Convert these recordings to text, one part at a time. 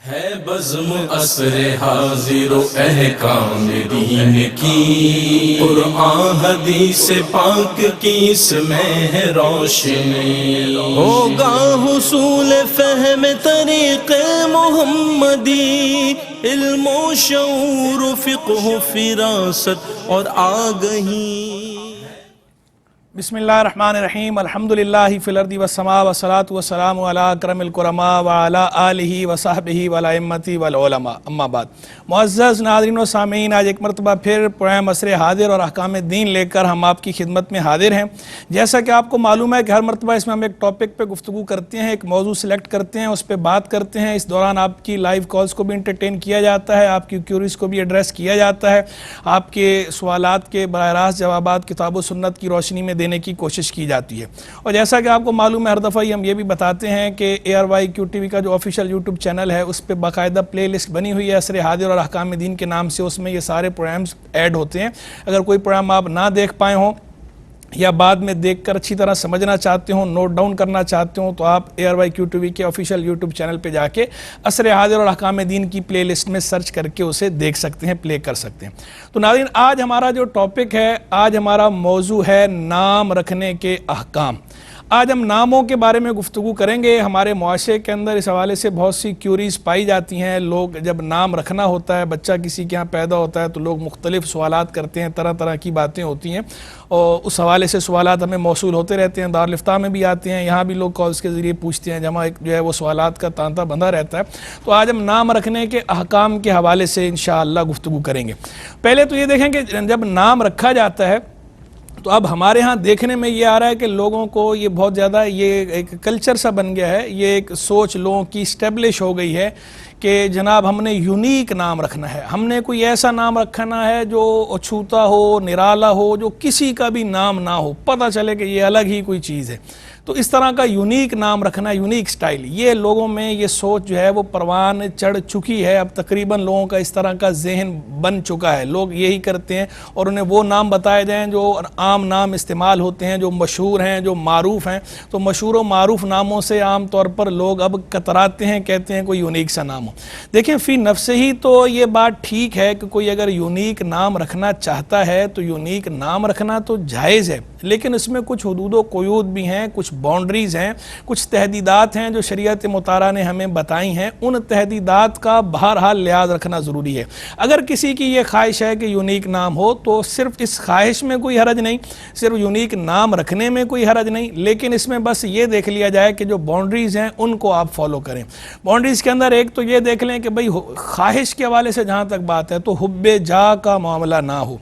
ہے بزم عصر حاضر و احکام دین کی، قرآن حدیث پاک کی اس میں ہے روشنی، ہوگا حصول فہم طریق محمدی، علم و شعور و فقہ و فراست اور آگہی۔ بسم اللہ الرحمن الرحیم، الحمدللہ فی الارض والسماء والصلاة والسلام علی اکرم الکرماء وعلی آلہ وصحبہ والائمۃ والعلماء، اما بعد۔ معزز ناظرین و سامعین، آج ایک مرتبہ پھر پروگرام عصر حاضر اور احکام دین لے کر ہم آپ کی خدمت میں حاضر ہیں۔ جیسا کہ آپ کو معلوم ہے کہ ہر مرتبہ اس میں ہم ایک ٹاپک پہ گفتگو کرتے ہیں، ایک موضوع سلیکٹ کرتے ہیں، اس پہ بات کرتے ہیں۔ اس دوران آپ کی لائیو کالز کو بھی انٹرٹین کیا جاتا ہے، آپ کی کیوریز کو بھی ایڈریس کیا جاتا ہے، آپ کے سوالات کے براہ راست جوابات کتاب و سنت کی روشنی میں دینے کی کوشش کی جاتی ہے۔ اور جیسا کہ آپ کو معلوم ہے، ہر دفعہ ہم یہ بھی بتاتے ہیں کہ ARYQ-TV کا جو آفیشیل یوٹیوب چینل ہے اس پہ باقاعدہ پلے لسٹ بنی ہوئی ہے عصر حاضر اور احکام دین کے نام سے، اس میں یہ سارے پروگرامز ایڈ ہوتے ہیں۔ اگر کوئی پروگرام آپ نہ دیکھ پائے ہوں یا بعد میں دیکھ کر اچھی طرح سمجھنا چاہتے ہوں، نوٹ ڈاؤن کرنا چاہتے ہوں، تو آپ ARYQ-TV کے آفیشیل یوٹیوب چینل پہ جا کے عصر حاضر اور احکام دین کی پلے لسٹ میں سرچ کر کے اسے دیکھ سکتے ہیں، پلے کر سکتے ہیں۔ تو ناظرین، آج ہمارا جو ٹاپک ہے، آج ہمارا موضوع ہے نام رکھنے کے احکام۔ آج ہم ناموں کے بارے میں گفتگو کریں گے۔ ہمارے معاشرے کے اندر اس حوالے سے بہت سی کیوریز پائی جاتی ہیں۔ لوگ جب نام رکھنا ہوتا ہے، بچہ کسی کے ہاں پیدا ہوتا ہے، تو لوگ مختلف سوالات کرتے ہیں، طرح طرح کی باتیں ہوتی ہیں، اور اس حوالے سے سوالات ہمیں موصول ہوتے رہتے ہیں۔ دارالفتاح میں بھی آتے ہیں، یہاں بھی لوگ کالز کے ذریعے پوچھتے ہیں، جمع ایک جو ہے وہ سوالات کا تانتا بندھا رہتا ہے۔ تو آج ہم نام رکھنے کے احکام کے حوالے سے انشاءاللہ گفتگو کریں گے۔ پہلے تو یہ دیکھیں کہ جب نام رکھا جاتا ہے تو اب ہمارے ہاں دیکھنے میں یہ آ رہا ہے کہ لوگوں کو یہ بہت زیادہ یہ ایک کلچر سا بن گیا ہے، یہ ایک سوچ لوگوں کی اسٹیبلش ہو گئی ہے کہ جناب ہم نے یونیک نام رکھنا ہے، ہم نے کوئی ایسا نام رکھنا ہے جو اچھوتا ہو، نرالا ہو، جو کسی کا بھی نام نہ ہو، پتہ چلے کہ یہ الگ ہی کوئی چیز ہے۔ تو اس طرح کا یونیک نام رکھنا، یونیک سٹائل، یہ لوگوں میں یہ سوچ جو ہے وہ پروان چڑھ چکی ہے۔ اب تقریباً لوگوں کا اس طرح کا ذہن بن چکا ہے، لوگ یہی کرتے ہیں، اور انہیں وہ نام بتائے جائیں جو عام نام استعمال ہوتے ہیں، جو مشہور ہیں، جو معروف ہیں۔ تو مشہور و معروف ناموں سے عام طور پر لوگ اب کتراتے ہیں، کہتے ہیں کوئی یونیک سا نام ہو۔ دیکھیں، فی نفس ہی تو یہ بات ٹھیک ہے کہ کوئی اگر یونیک نام رکھنا چاہتا ہے تو یونیک نام رکھنا تو جائز ہے، لیکن اس میں کچھ حدود و قیود بھی ہیں، کچھ باؤنڈریز ہیں، کچھ تحدیدات ہیں جو شریعت مطہرہ نے ہمیں بتائی ہیں۔ ان تحدیدات کا بہرحال لحاظ رکھنا ضروری ہے۔ اگر کسی کی یہ خواہش ہے کہ یونیک نام ہو تو صرف اس خواہش میں کوئی حرج نہیں، صرف یونیک نام رکھنے میں کوئی حرج نہیں، لیکن اس میں بس یہ دیکھ لیا جائے کہ جو باؤنڈریز ہیں ان کو آپ فالو کریں۔ باؤنڈریز کے اندر ایک تو یہ دیکھ لیں کہ بھئی خواہش کے حوالے سے جہاں تک بات ہے تو حب جا کا معاملہ نہ ہو۔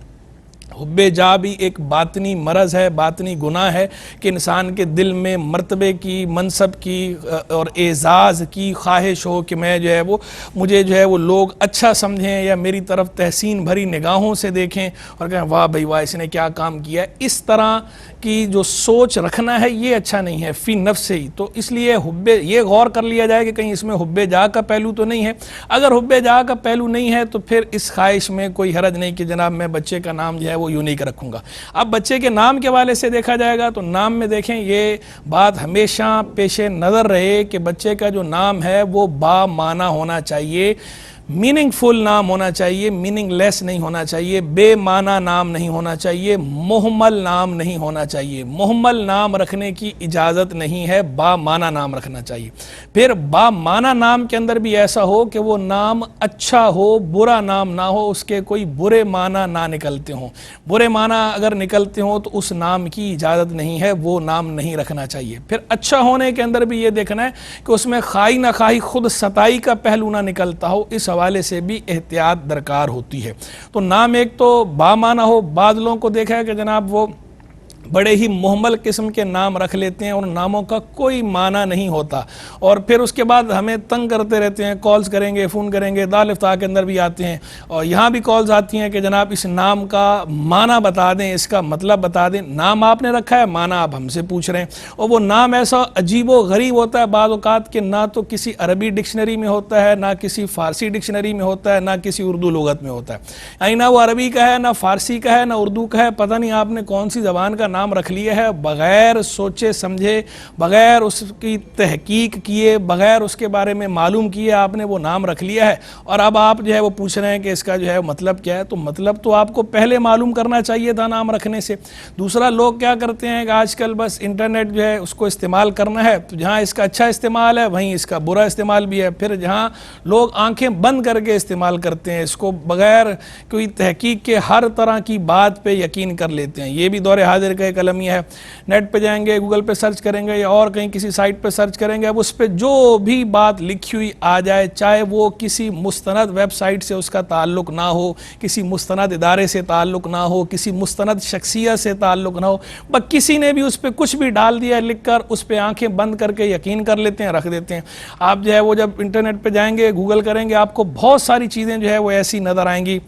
حب جا بھی ایک باطنی مرض ہے، باطنی گناہ ہے کہ انسان کے دل میں مرتبے کی، منصب کی اور اعزاز کی خواہش ہو کہ میں جو ہے وہ مجھے جو ہے وہ لوگ اچھا سمجھیں یا میری طرف تحسین بھری نگاہوں سے دیکھیں اور کہیں واہ بھئی واہ، اس نے کیا کام کیا ہے۔ اس طرح کی جو سوچ رکھنا ہے یہ اچھا نہیں ہے فی نفس سے ہی۔ تو اس لیے یہ غور کر لیا جائے کہ کہیں اس میں حب جا کا پہلو تو نہیں ہے۔ اگر حب جا کا پہلو نہیں ہے تو پھر اس خواہش میں کوئی حرج نہیں کہ جناب میں بچے کا نام جو ہے وہ یونیک رکھوں گا۔ اب بچے کے نام کے حوالے سے دیکھا جائے گا تو نام میں دیکھیں یہ بات ہمیشہ پیش نظر رہے کہ بچے کا جو نام ہے وہ با معنی ہونا چاہیے، میننگ فل نام ہونا چاہیے، میننگ لیس نہیں ہونا چاہیے، بے معنی نام نہیں ہونا چاہیے، مہمل نام نہیں ہونا چاہیے۔ مہمل نام رکھنے کی اجازت نہیں ہے، با معنی نام رکھنا چاہیے۔ پھر با معنی نام کے اندر بھی ایسا ہو کہ وہ نام اچھا ہو، برا نام نہ ہو، اس کے کوئی برے معنی نہ نکلتے ہوں۔ برے معنی اگر نکلتے ہوں تو اس نام کی اجازت نہیں ہے، وہ نام نہیں رکھنا چاہیے۔ پھر اچھا ہونے کے اندر بھی یہ دیکھنا ہے کہ اس میں خواہی نہ خواہی خود ستائی کا پہلو نہ نکلتا ہو، اس حوالے سے بھی احتیاط درکار ہوتی ہے۔ تو نام ایک تو با معنی ہو۔ بعض لوگوں کو دیکھا ہے کہ جناب وہ بڑے ہی محمل قسم کے نام رکھ لیتے ہیں اور ناموں کا کوئی معنی نہیں ہوتا، اور پھر اس کے بعد ہمیں تنگ کرتے رہتے ہیں، کالز کریں گے، فون کریں گے، دارالفتاح کے اندر بھی آتے ہیں اور یہاں بھی کالز آتی ہیں کہ جناب اس نام کا معنی بتا دیں، اس کا مطلب بتا دیں۔ نام آپ نے رکھا ہے، معنی آپ ہم سے پوچھ رہے ہیں، اور وہ نام ایسا عجیب و غریب ہوتا ہے بعض اوقات کہ نہ تو کسی عربی ڈکشنری میں ہوتا ہے، نہ کسی فارسی ڈکشنری میں ہوتا ہے، نہ کسی اردو لغت میں ہوتا ہے، یعنی نہ وہ عربی کا ہے، نہ فارسی کا ہے، نہ اردو کا ہے، پتہ نہیں آپ نے کون سی زبان کا نام رکھ لیا ہے بغیر سوچے سمجھے، بغیر اس کی تحقیق کیے، بغیر اس کے بارے میں معلوم کیے آپ نے وہ نام رکھ لیا ہے، اور اب آپ جو ہے وہ پوچھ رہے ہیں کہ اس کا جو ہے مطلب کیا ہے. تو مطلب تو آپ کو پہلے معلوم کرنا چاہیے تھا نام رکھنے سے. دوسرا، لوگ کیا کرتے ہیں کہ آج کل بس انٹرنیٹ جو ہے اس کو استعمال کرنا ہے، تو جہاں اس کا اچھا استعمال ہے وہیں اس کا برا استعمال بھی ہے. پھر جہاں لوگ آنکھیں بند کر کے استعمال کرتے ہیں اس کو بغیر کوئی تحقیق کے ہر طرح کی بات پہ یقین کر لیتے ہیں. یہ بھی دور حاضر کا ایک المیہ ہے. نیٹ پہ جائیں گے، گوگل پہ سرچ کریں گے یا اور کہیں کسی سائٹ پہ سرچ کریں گے، اب اس پہ جو بھی بات لکھی ہوئی آ جائے، چاہے وہ کسی مستند ویب سائٹ سے اس کا تعلق نہ ہو، کسی مستند ادارے سے تعلق نہ ہو، کسی مستند شخصیت سے تعلق نہ ہو، بس کسی نے بھی اس پہ کچھ بھی ڈال دیا لکھ کر، اس پہ آنکھیں بند کر کے یقین کر لیتے ہیں، رکھ دیتے ہیں. آپ جو ہے وہ جب انٹرنیٹ پہ جائیں گے، گوگل کریں گے، آپ کو بہت ساری چیزیں جو ہے وہ ایسی نظر آئیں گی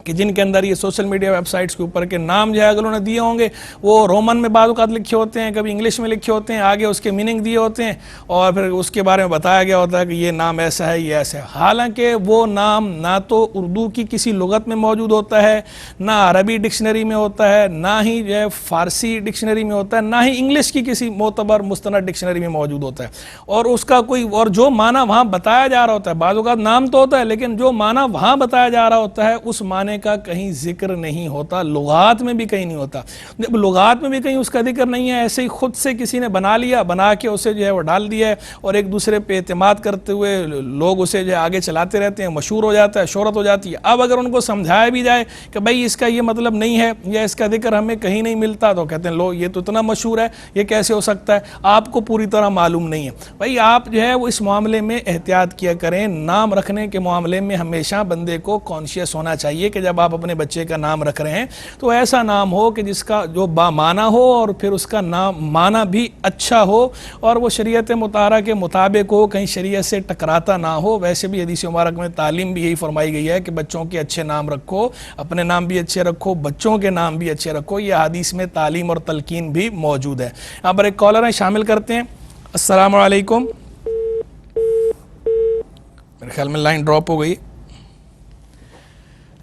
کہ جن کے اندر یہ سوشل میڈیا ویب سائٹس کے اوپر کے نام جو ہے اگر انہوں نے دیے ہوں گے وہ رومن میں بعض اوقات لکھے ہوتے ہیں، کبھی انگلش میں لکھے ہوتے ہیں، آگے اس کے میننگ دیے ہوتے ہیں اور پھر اس کے بارے میں بتایا گیا ہوتا ہے کہ یہ نام ایسا ہے، یہ ایسا ہے. حالانکہ وہ نام نہ تو اردو کی کسی لغت میں موجود ہوتا ہے، نہ عربی ڈکشنری میں ہوتا ہے، نہ ہی جو ہے فارسی ڈکشنری میں ہوتا ہے، نہ ہی انگلش کی کسی معتبر مستند ڈکشنری میں موجود ہوتا ہے. اور اس کا کوئی اور جو معنی وہاں بتایا جا رہا ہوتا ہے، بعض اوقات نام تو ہوتا ہے لیکن جو معنی وہاں بتایا جا رہا ہوتا ہے اس معنی کا کہیں ذکر نہیں ہوتا، لغات میں بھی کہیں نہیں ہوتا. جب لغات میں بھی کہیں اس کا ذکر نہیں ہے، ایسے ہی خود سے کسی نے بنا لیا، بنا کے اسے جو ہے وہ ڈال دیا ہے اور ایک دوسرے پہ اعتماد کرتے ہوئے لوگ اسے جو ہے آگے چلاتے رہتے ہیں، مشہور ہو جاتا ہے، شہرت ہو جاتی ہے. اب اگر ان کو سمجھایا بھی جائے کہ بھائی اس کا یہ مطلب نہیں ہے یا اس کا ذکر ہمیں کہیں نہیں ملتا، تو کہتے ہیں لو یہ تو اتنا مشہور ہے، یہ کیسے ہو سکتا ہے؟ آپ کو پوری طرح معلوم نہیں ہے. بھائی آپ جو ہے وہ اس معاملے میں احتیاط کیا کریں. نام رکھنے کے معاملے میں ہمیشہ بندے کو کانشیس ہونا چاہیے کہ جب آپ اپنے بچے کا نام رکھ رہے ہیں تو ایسا نام ہو کہ جس کا جو با معنی ہو اور پھر اس کا نام معنی بھی اچھا ہو اور وہ شریعت مطہرہ کے مطابق ہو، کہیں شریعت سے ٹکراتا نہ ہو. ویسے بھی حدیث مبارک میں تعلیم بھی یہی فرمائی گئی ہے کہ بچوں کے اچھے نام رکھو، اپنے نام بھی اچھے رکھو، بچوں کے نام بھی اچھے رکھو. یہ حدیث میں تعلیم اور تلقین بھی موجود ہے. یہاں پر ایک کالر ہیں، شامل کرتے ہیں. السلام علیکم. میرے خیال میں لائن ڈراپ ہو گئی،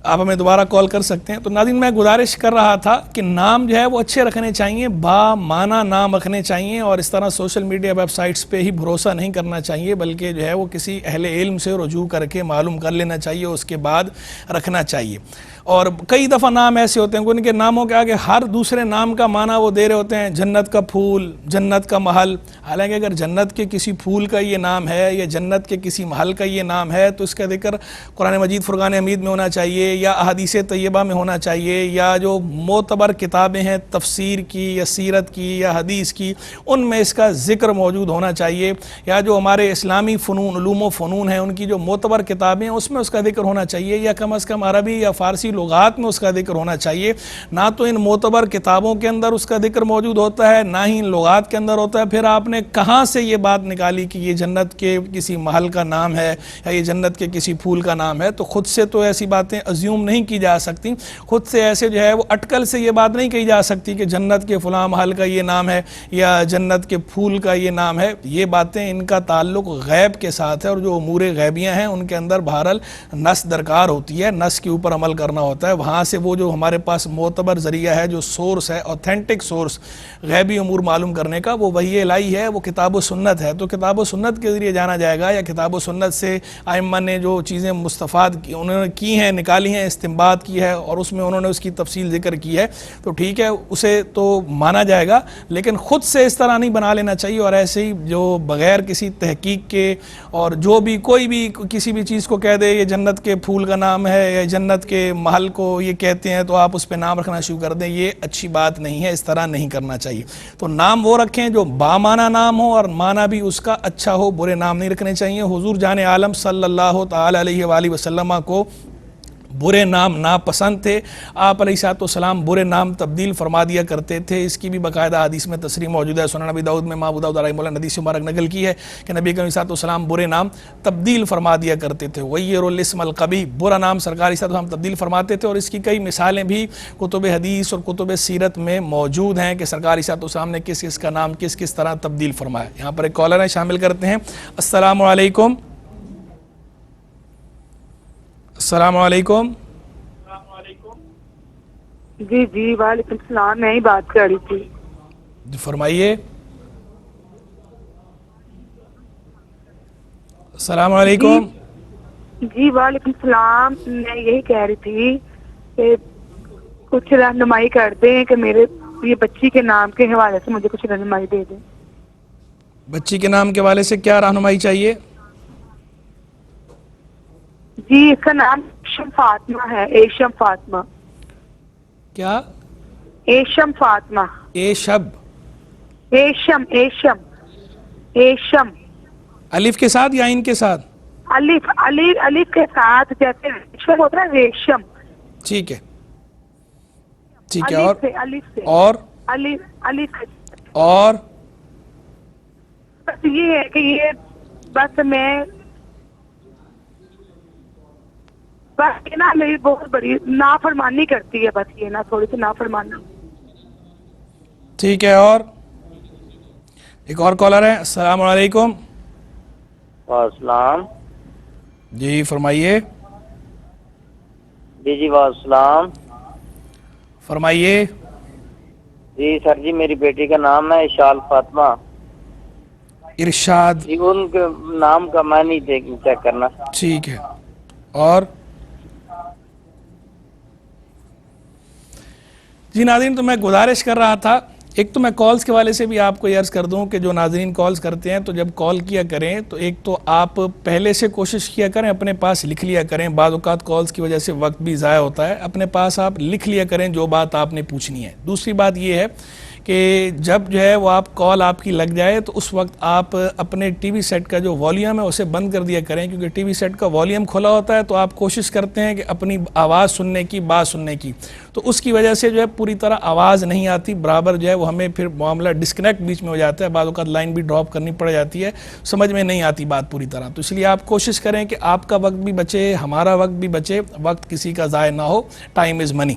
آپ ہمیں دوبارہ کال کر سکتے ہیں. تو ناظرین میں گزارش کر رہا تھا کہ نام جو ہے وہ اچھے رکھنے چاہیے، با معنی نام رکھنے چاہیے اور اس طرح سوشل میڈیا ویب سائٹس پہ ہی بھروسہ نہیں کرنا چاہیے، بلکہ جو ہے وہ کسی اہل علم سے رجوع کر کے معلوم کر لینا چاہیے، اس کے بعد رکھنا چاہیے. اور کئی دفعہ نام ایسے ہوتے ہیں کہ ان کے ناموں کے آگے ہر دوسرے نام کا معنی وہ دے رہے ہوتے ہیں، جنت کا پھول، جنت کا محل. حالانکہ اگر جنت کے کسی پھول کا یہ نام ہے یا جنت کے کسی محل کا یہ نام ہے تو اس کا ذکر قرآن مجید فرقان حمید میں ہونا چاہیے یا احادیث طیبہ میں ہونا چاہیے یا جو معتبر کتابیں ہیں تفسیر کی یا سیرت کی یا حدیث کی ان میں اس کا ذکر موجود ہونا چاہیے، یا جو ہمارے اسلامی فنون علوم و فنون ہیں ان کی جو معتبر کتابیں ہیں اس میں اس کا ذکر ہونا چاہیے، یا کم از کم عربی یا فارسی لغات میں اس کا ذکر ہونا چاہیے. نہ تو ان معتبر کتابوں کے اندر اس کا ذکر موجود ہوتا ہے، نہ ہی ان لغات کے اندر ہوتا ہے. پھر آپ نے کہاں سے یہ بات نکالی کہ یہ جنت کے کسی محل کا نام ہے یا یہ جنت کے کسی پھول کا نام ہے؟ تو خود سے تو ایسی باتیں ازیوم نہیں کی جا سکتی، خود سے ایسے جو ہے وہ اٹکل سے یہ بات نہیں کہی جا سکتی کہ جنت کے فلاں محل کا یہ نام ہے یا جنت کے پھول کا یہ نام ہے. یہ باتیں ان کا تعلق غیب کے ساتھ ہے اور جو امور غیبیاں ہیں ان کے اندر بہرحال نص درکار ہوتی ہے، نص کے اوپر عمل کرنا ہوتا ہے. وہاں سے وہ جو ہمارے پاس معتبر ذریعہ ہے، جو سورس ہے، اوتھینٹک سورس غیبی امور معلوم کرنے کا، وہ وحی الہی ہے، وہ کتاب و سنت ہے. تو کتاب و سنت کے ذریعے جانا جائے گا، یا کتاب و سنت سے ائمہ نے جو چیزیں مستفاد انہوں نے کی ہیں، نکالی ہیں، استنباط کی ہے اور اس میں انہوں نے اس کی تفصیل ذکر کی ہے، تو ٹھیک ہے، اسے تو مانا جائے گا. لیکن خود سے اس طرح نہیں بنا لینا چاہیے اور ایسے ہی جو بغیر کسی تحقیق کے اور جو بھی کوئی بھی کسی بھی چیز کو کہہ دے یہ جنت کے پھول کا نام ہے یا جنت کے محل کو یہ کہتے ہیں تو آپ اس پہ نام رکھنا شروع کر دیں، یہ اچھی بات نہیں ہے، اس طرح نہیں کرنا چاہیے. تو نام وہ رکھیں جو بامعنی نام ہو اور معنی بھی اس کا اچھا ہو، برے نام نہیں رکھنے چاہیے. حضور جان عالم صلی اللہ تعالی علیہ وآلہ وسلم کو برے نام ناپسند تھے. آپ علیہ الصلوۃ والسلام برے نام تبدیل فرما دیا کرتے تھے. اس کی بھی باقاعدہ حدیث میں تصریح موجود ہے. سنن ابی داؤد میں امام ابو داؤد رحمہ اللہ نے حدیث مبارک نقل کی ہے کہ نبی کریم صلی اللہ علیہ وسلم برے نام تبدیل فرما دیا کرتے تھے. غیر الاسم القبیح، برا نام سرکار صلی اللہ علیہ وسلم تبدیل فرماتے تھے. اور اس کی کئی مثالیں بھی کتب حدیث اور کتب سیرت میں موجود ہیں کہ سرکار صلی اللہ علیہ وسلم نے کس کس کا نام کس کس طرح تبدیل فرمایا. یہاں پر ایک کالر ہے، شامل کرتے ہیں. السلام علیکم. السلام علیکم. جی جی وعلیکم السلام، میں ہی بات کر رہی تھی. جی فرمائیے. السلام جی علیکم. جی وعلیکم السلام. میں یہی کہہ رہی تھی کہ کچھ رہنمائی کر دیں کہ میرے یہ بچی کے نام کے حوالے سے مجھے کچھ رہنمائی دے دیں. بچی کے نام کے حوالے سے کیا رہنمائی چاہیے؟ جی اس کا نام ایشم فاطمہ ہے. ایشم فاطمہ. کیا؟ ایشم فاطمہ. اے شب. ایشم ایشم ایشم. الف کے ساتھ یا ان کے ساتھ؟ الف الف الف کے ساتھ، جیسے ریشم ہوتا ہے ریشم. ٹھیک ہے ٹھیک ہے. الف سے الف سے اور الف الف. اور بس یہ ہے کہ یہ بس یہ نا میری بہت بڑی نافرمانی کرتی ہے. بس یہ نا تھوڑی سی نافرمانی. ٹھیک ہے. اور ایک اور کالر ہے. السلام علیکم. السلام. جی فرمائیے. جی السلام. فرمائیے. جی سر جی میری بیٹی کا نام ہے اشال فاطمہ. ارشاد. جی ان کے نام کا میں نہیں چیک کرنا. ٹھیک ہے. اور جی ناظرین، تو میں گزارش کر رہا تھا، ایک تو میں کالز کے والے سے بھی آپ کو یہ عرض کر دوں کہ جو ناظرین کالز کرتے ہیں تو جب کال کیا کریں تو ایک تو آپ پہلے سے کوشش کیا کریں اپنے پاس لکھ لیا کریں. بعض اوقات کالز کی وجہ سے وقت بھی ضائع ہوتا ہے. اپنے پاس آپ لکھ لیا کریں جو بات آپ نے پوچھنی ہے. دوسری بات یہ ہے کہ جب جو ہے وہ آپ کال آپ کی لگ جائے تو اس وقت آپ اپنے ٹی وی سیٹ کا جو والیوم ہے اسے بند کر دیا کریں، کیونکہ ٹی وی سیٹ کا والیوم کھلا ہوتا ہے تو آپ کوشش کرتے ہیں کہ اپنی آواز سننے کی، بات سننے کی، تو اس کی وجہ سے جو ہے پوری طرح آواز نہیں آتی برابر، جو ہے وہ ہمیں پھر معاملہ ڈسکنیکٹ بیچ میں ہو جاتا ہے. بعض اوقات لائن بھی ڈراپ کرنی پڑ جاتی ہے، سمجھ میں نہیں آتی بات پوری طرح. تو اس لیے آپ کوشش کریں کہ آپ کا وقت بھی بچے، ہمارا وقت بھی بچے، وقت کسی کا ضائع نہ ہو. ٹائم از منی.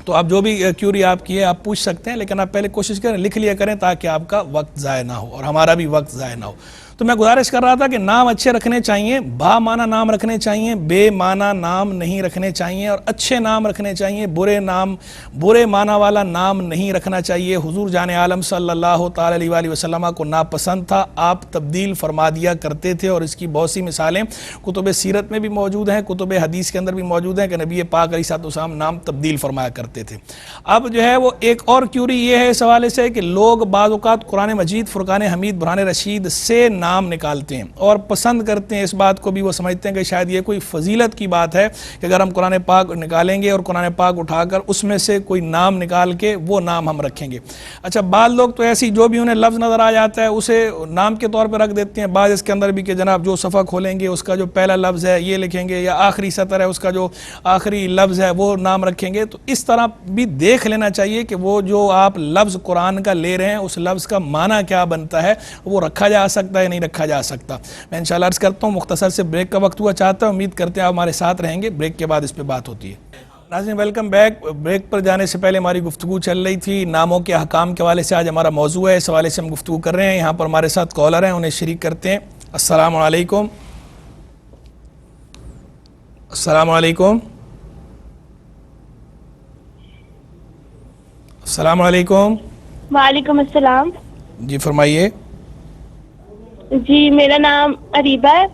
تو آپ جو بھی کیوری آپ کی ہے آپ پوچھ سکتے ہیں، لیکن آپ پہلے کوشش کریں لکھ لیا کریں تاکہ آپ کا وقت ضائع نہ ہو اور ہمارا بھی وقت ضائع نہ ہو. تو میں گزارش کر رہا تھا کہ نام اچھے رکھنے چاہیے، با معنی نام رکھنے چاہیے، بے معنی نام نہیں رکھنے چاہیے، اور اچھے نام رکھنے چاہیے. برے معنی والا نام نہیں رکھنا چاہیے. حضور جان عالم صلی اللہ تعالی علیہ وآلہ وسلم کو ناپسند تھا، آپ تبدیل فرما دیا کرتے تھے، اور اس کی بہت سی مثالیں کتب سیرت میں بھی موجود ہیں، کتب حدیث کے اندر بھی موجود ہیں کہ نبی پاک علیہ السلام نام تبدیل فرمایا کرتے تھے. اب جو ہے وہ ایک اور کیوری یہ ہے اس حوالے سے کہ لوگ بعض اوقات قرآن مجید، فرقان حمید، برہان رشید سے نام نکالتے ہیں اور پسند کرتے ہیں اس بات کو بھی. وہ سمجھتے ہیں کہ شاید یہ کوئی فضیلت کی بات ہے کہ اگر ہم قرآن پاک نکالیں گے اور قرآن پاک اٹھا کر اس میں سے کوئی نام نکال کے وہ نام ہم رکھیں گے. اچھا بعض لوگ تو ایسی جو بھی انہیں لفظ نظر آ جاتا ہے اسے نام کے طور پہ رکھ دیتے ہیں. بعض اس کے اندر بھی کہ جناب جو صفحہ کھولیں گے اس کا جو پہلا لفظ ہے یہ لکھیں گے، یا آخری سطر ہے اس کا جو آخری لفظ ہے وہ نام رکھیں گے. تو اس طرح بھی دیکھ لینا چاہیے کہ وہ جو آپ لفظ قرآن کا لے رہے ہیں اس لفظ کا معنی کیا بنتا ہے، وہ رکھا جا سکتا ہے نہیں رکھا جا سکتا. میں انشاءاللہ عرض کرتا ہوں مختصر سے بریک کا وقت ہوا چاہتا ہوں، امید کرتے ہیں آپ ہمارے ساتھ رہیں گے. بریک کے بعد اس پہ بات ہوتی ہے. ناظرین ویلکم بیک. بریک پر جانے سے پہلے ہماری گفتگو چل رہی تھی ناموں کے احکام کے حوالے سے. آج ہمارا موضوع ہے، اس حوالے سے ہم گفتگو کر رہے ہیں. یہاں پر ہمارے ساتھ کالر ہیں، انہیں شریک کرتے ہیں. السلام علیکم. السلام علیکم. السلام علیکم. وعلیکم السلام. جی فرمائیے. جی میرا نام اریبہ ہے.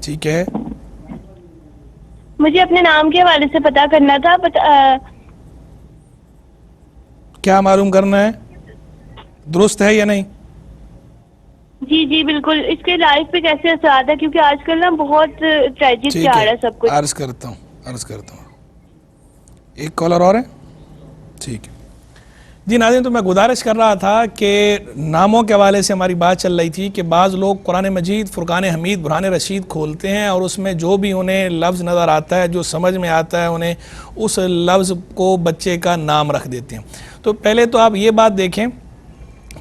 ٹھیک ہے. مجھے اپنے نام کے حوالے سے پتہ کرنا تھا. کیا معلوم کرنا ہے؟ درست ہے یا نہیں؟ جی جی بالکل. اس کے لائف پہ کیسے اثرات ہے، کیونکہ آج کل نا بہت ٹریجک جا رہا ہے سب کچھ. عرض کرتا ہوں. ایک کالر اور ہے. ٹھیک ہے جی ناظرین، تو میں گزارش کر رہا تھا کہ ناموں کے حوالے سے ہماری بات چل رہی تھی کہ بعض لوگ قرآن مجید، فرقان حمید، برہان رشید کھولتے ہیں اور اس میں جو بھی انہیں لفظ نظر آتا ہے، جو سمجھ میں آتا ہے، انہیں اس لفظ کو بچے کا نام رکھ دیتے ہیں. تو پہلے تو آپ یہ بات دیکھیں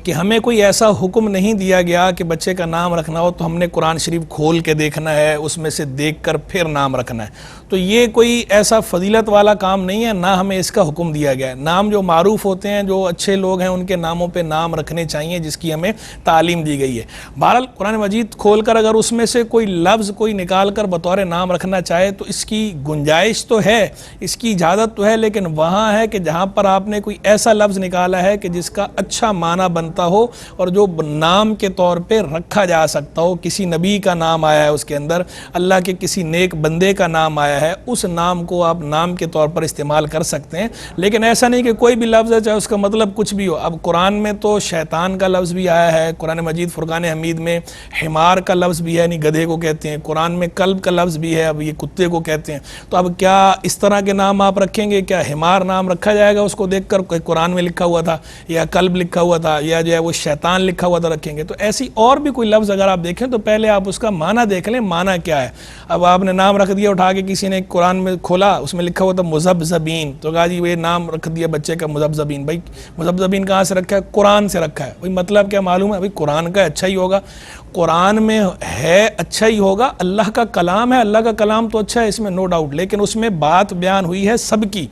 کہ ہمیں کوئی ایسا حکم نہیں دیا گیا کہ بچے کا نام رکھنا ہو تو ہم نے قرآن شریف کھول کے دیکھنا ہے، اس میں سے دیکھ کر پھر نام رکھنا ہے. تو یہ کوئی ایسا فضیلت والا کام نہیں ہے، نہ ہمیں اس کا حکم دیا گیا ہے. نام جو معروف ہوتے ہیں، جو اچھے لوگ ہیں، ان کے ناموں پہ نام رکھنے چاہیے جس کی ہمیں تعلیم دی گئی ہے. بہرحال قرآن مجید کھول کر اگر اس میں سے کوئی لفظ کوئی نکال کر بطور نام رکھنا چاہے تو اس کی گنجائش تو ہے، اس کی اجازت تو ہے، لیکن وہاں ہے کہ جہاں پر آپ نے کوئی ایسا لفظ نکالا ہے کہ جس کا اچھا معنی بنتا ہو اور جو نام کے طور پہ رکھا جا سکتا ہو. کسی نبی کا نام آیا ہے اس کے اندر، اللہ کے کسی نیک بندے کا نام آیا ہے، اس نام کو آپ نام کے طور پر استعمال کر سکتے ہیں. لیکن ایسا نہیں کہ کوئی بھی لفظ ہے چاہے اس کا مطلب کچھ بھی ہو. اب قرآن میں تو شیطان کا لفظ بھی آیا ہے، قرآن مجید فرقان حمید میں حمار کا لفظ بھی ہے، یعنی گدھے کو کہتے ہیں. قرآن میں کلب کا لفظ بھی ہے، اب یہ کتے کو کہتے ہیں. تو اب کیا اس طرح کے نام آپ رکھیں گے؟ کیا حمار نام رکھا جائے گا اس کو دیکھ کر کہ قرآن میں لکھا ہوا تھا یا کلب لکھا ہوا تھا یا جو ہے وہ شیطان لکھا ہوا تھا رکھیں گے؟ تو ایسی اور بھی کوئی لفظ اگر آپ دیکھیں تو پہلے آپ اس کا معنی دیکھ لیں، معنی کیا ہے. اب آپ نے نام رکھ دیا اٹھا کے، کسی نے قرآن میں کھولا اس میں لکھا ہوا تھا مذبذبین، تو کہا جی یہ نام رکھ دیا بچے کا مذبذبین. بھائی مذبذبین کہاں سے رکھا ہے؟ قرآن سے رکھا ہے. بھائی مطلب کیا معلوم ہے؟ بھائی قرآن کا اچھا ہی ہوگا، قرآن میں ہے اچھا ہی ہوگا، اللہ کا کلام ہے، اللہ کا کلام تو اچھا ہے، اس میں نو ڈاؤٹ. لیکن اس میں بات بیان ہوئی ہے سب کی،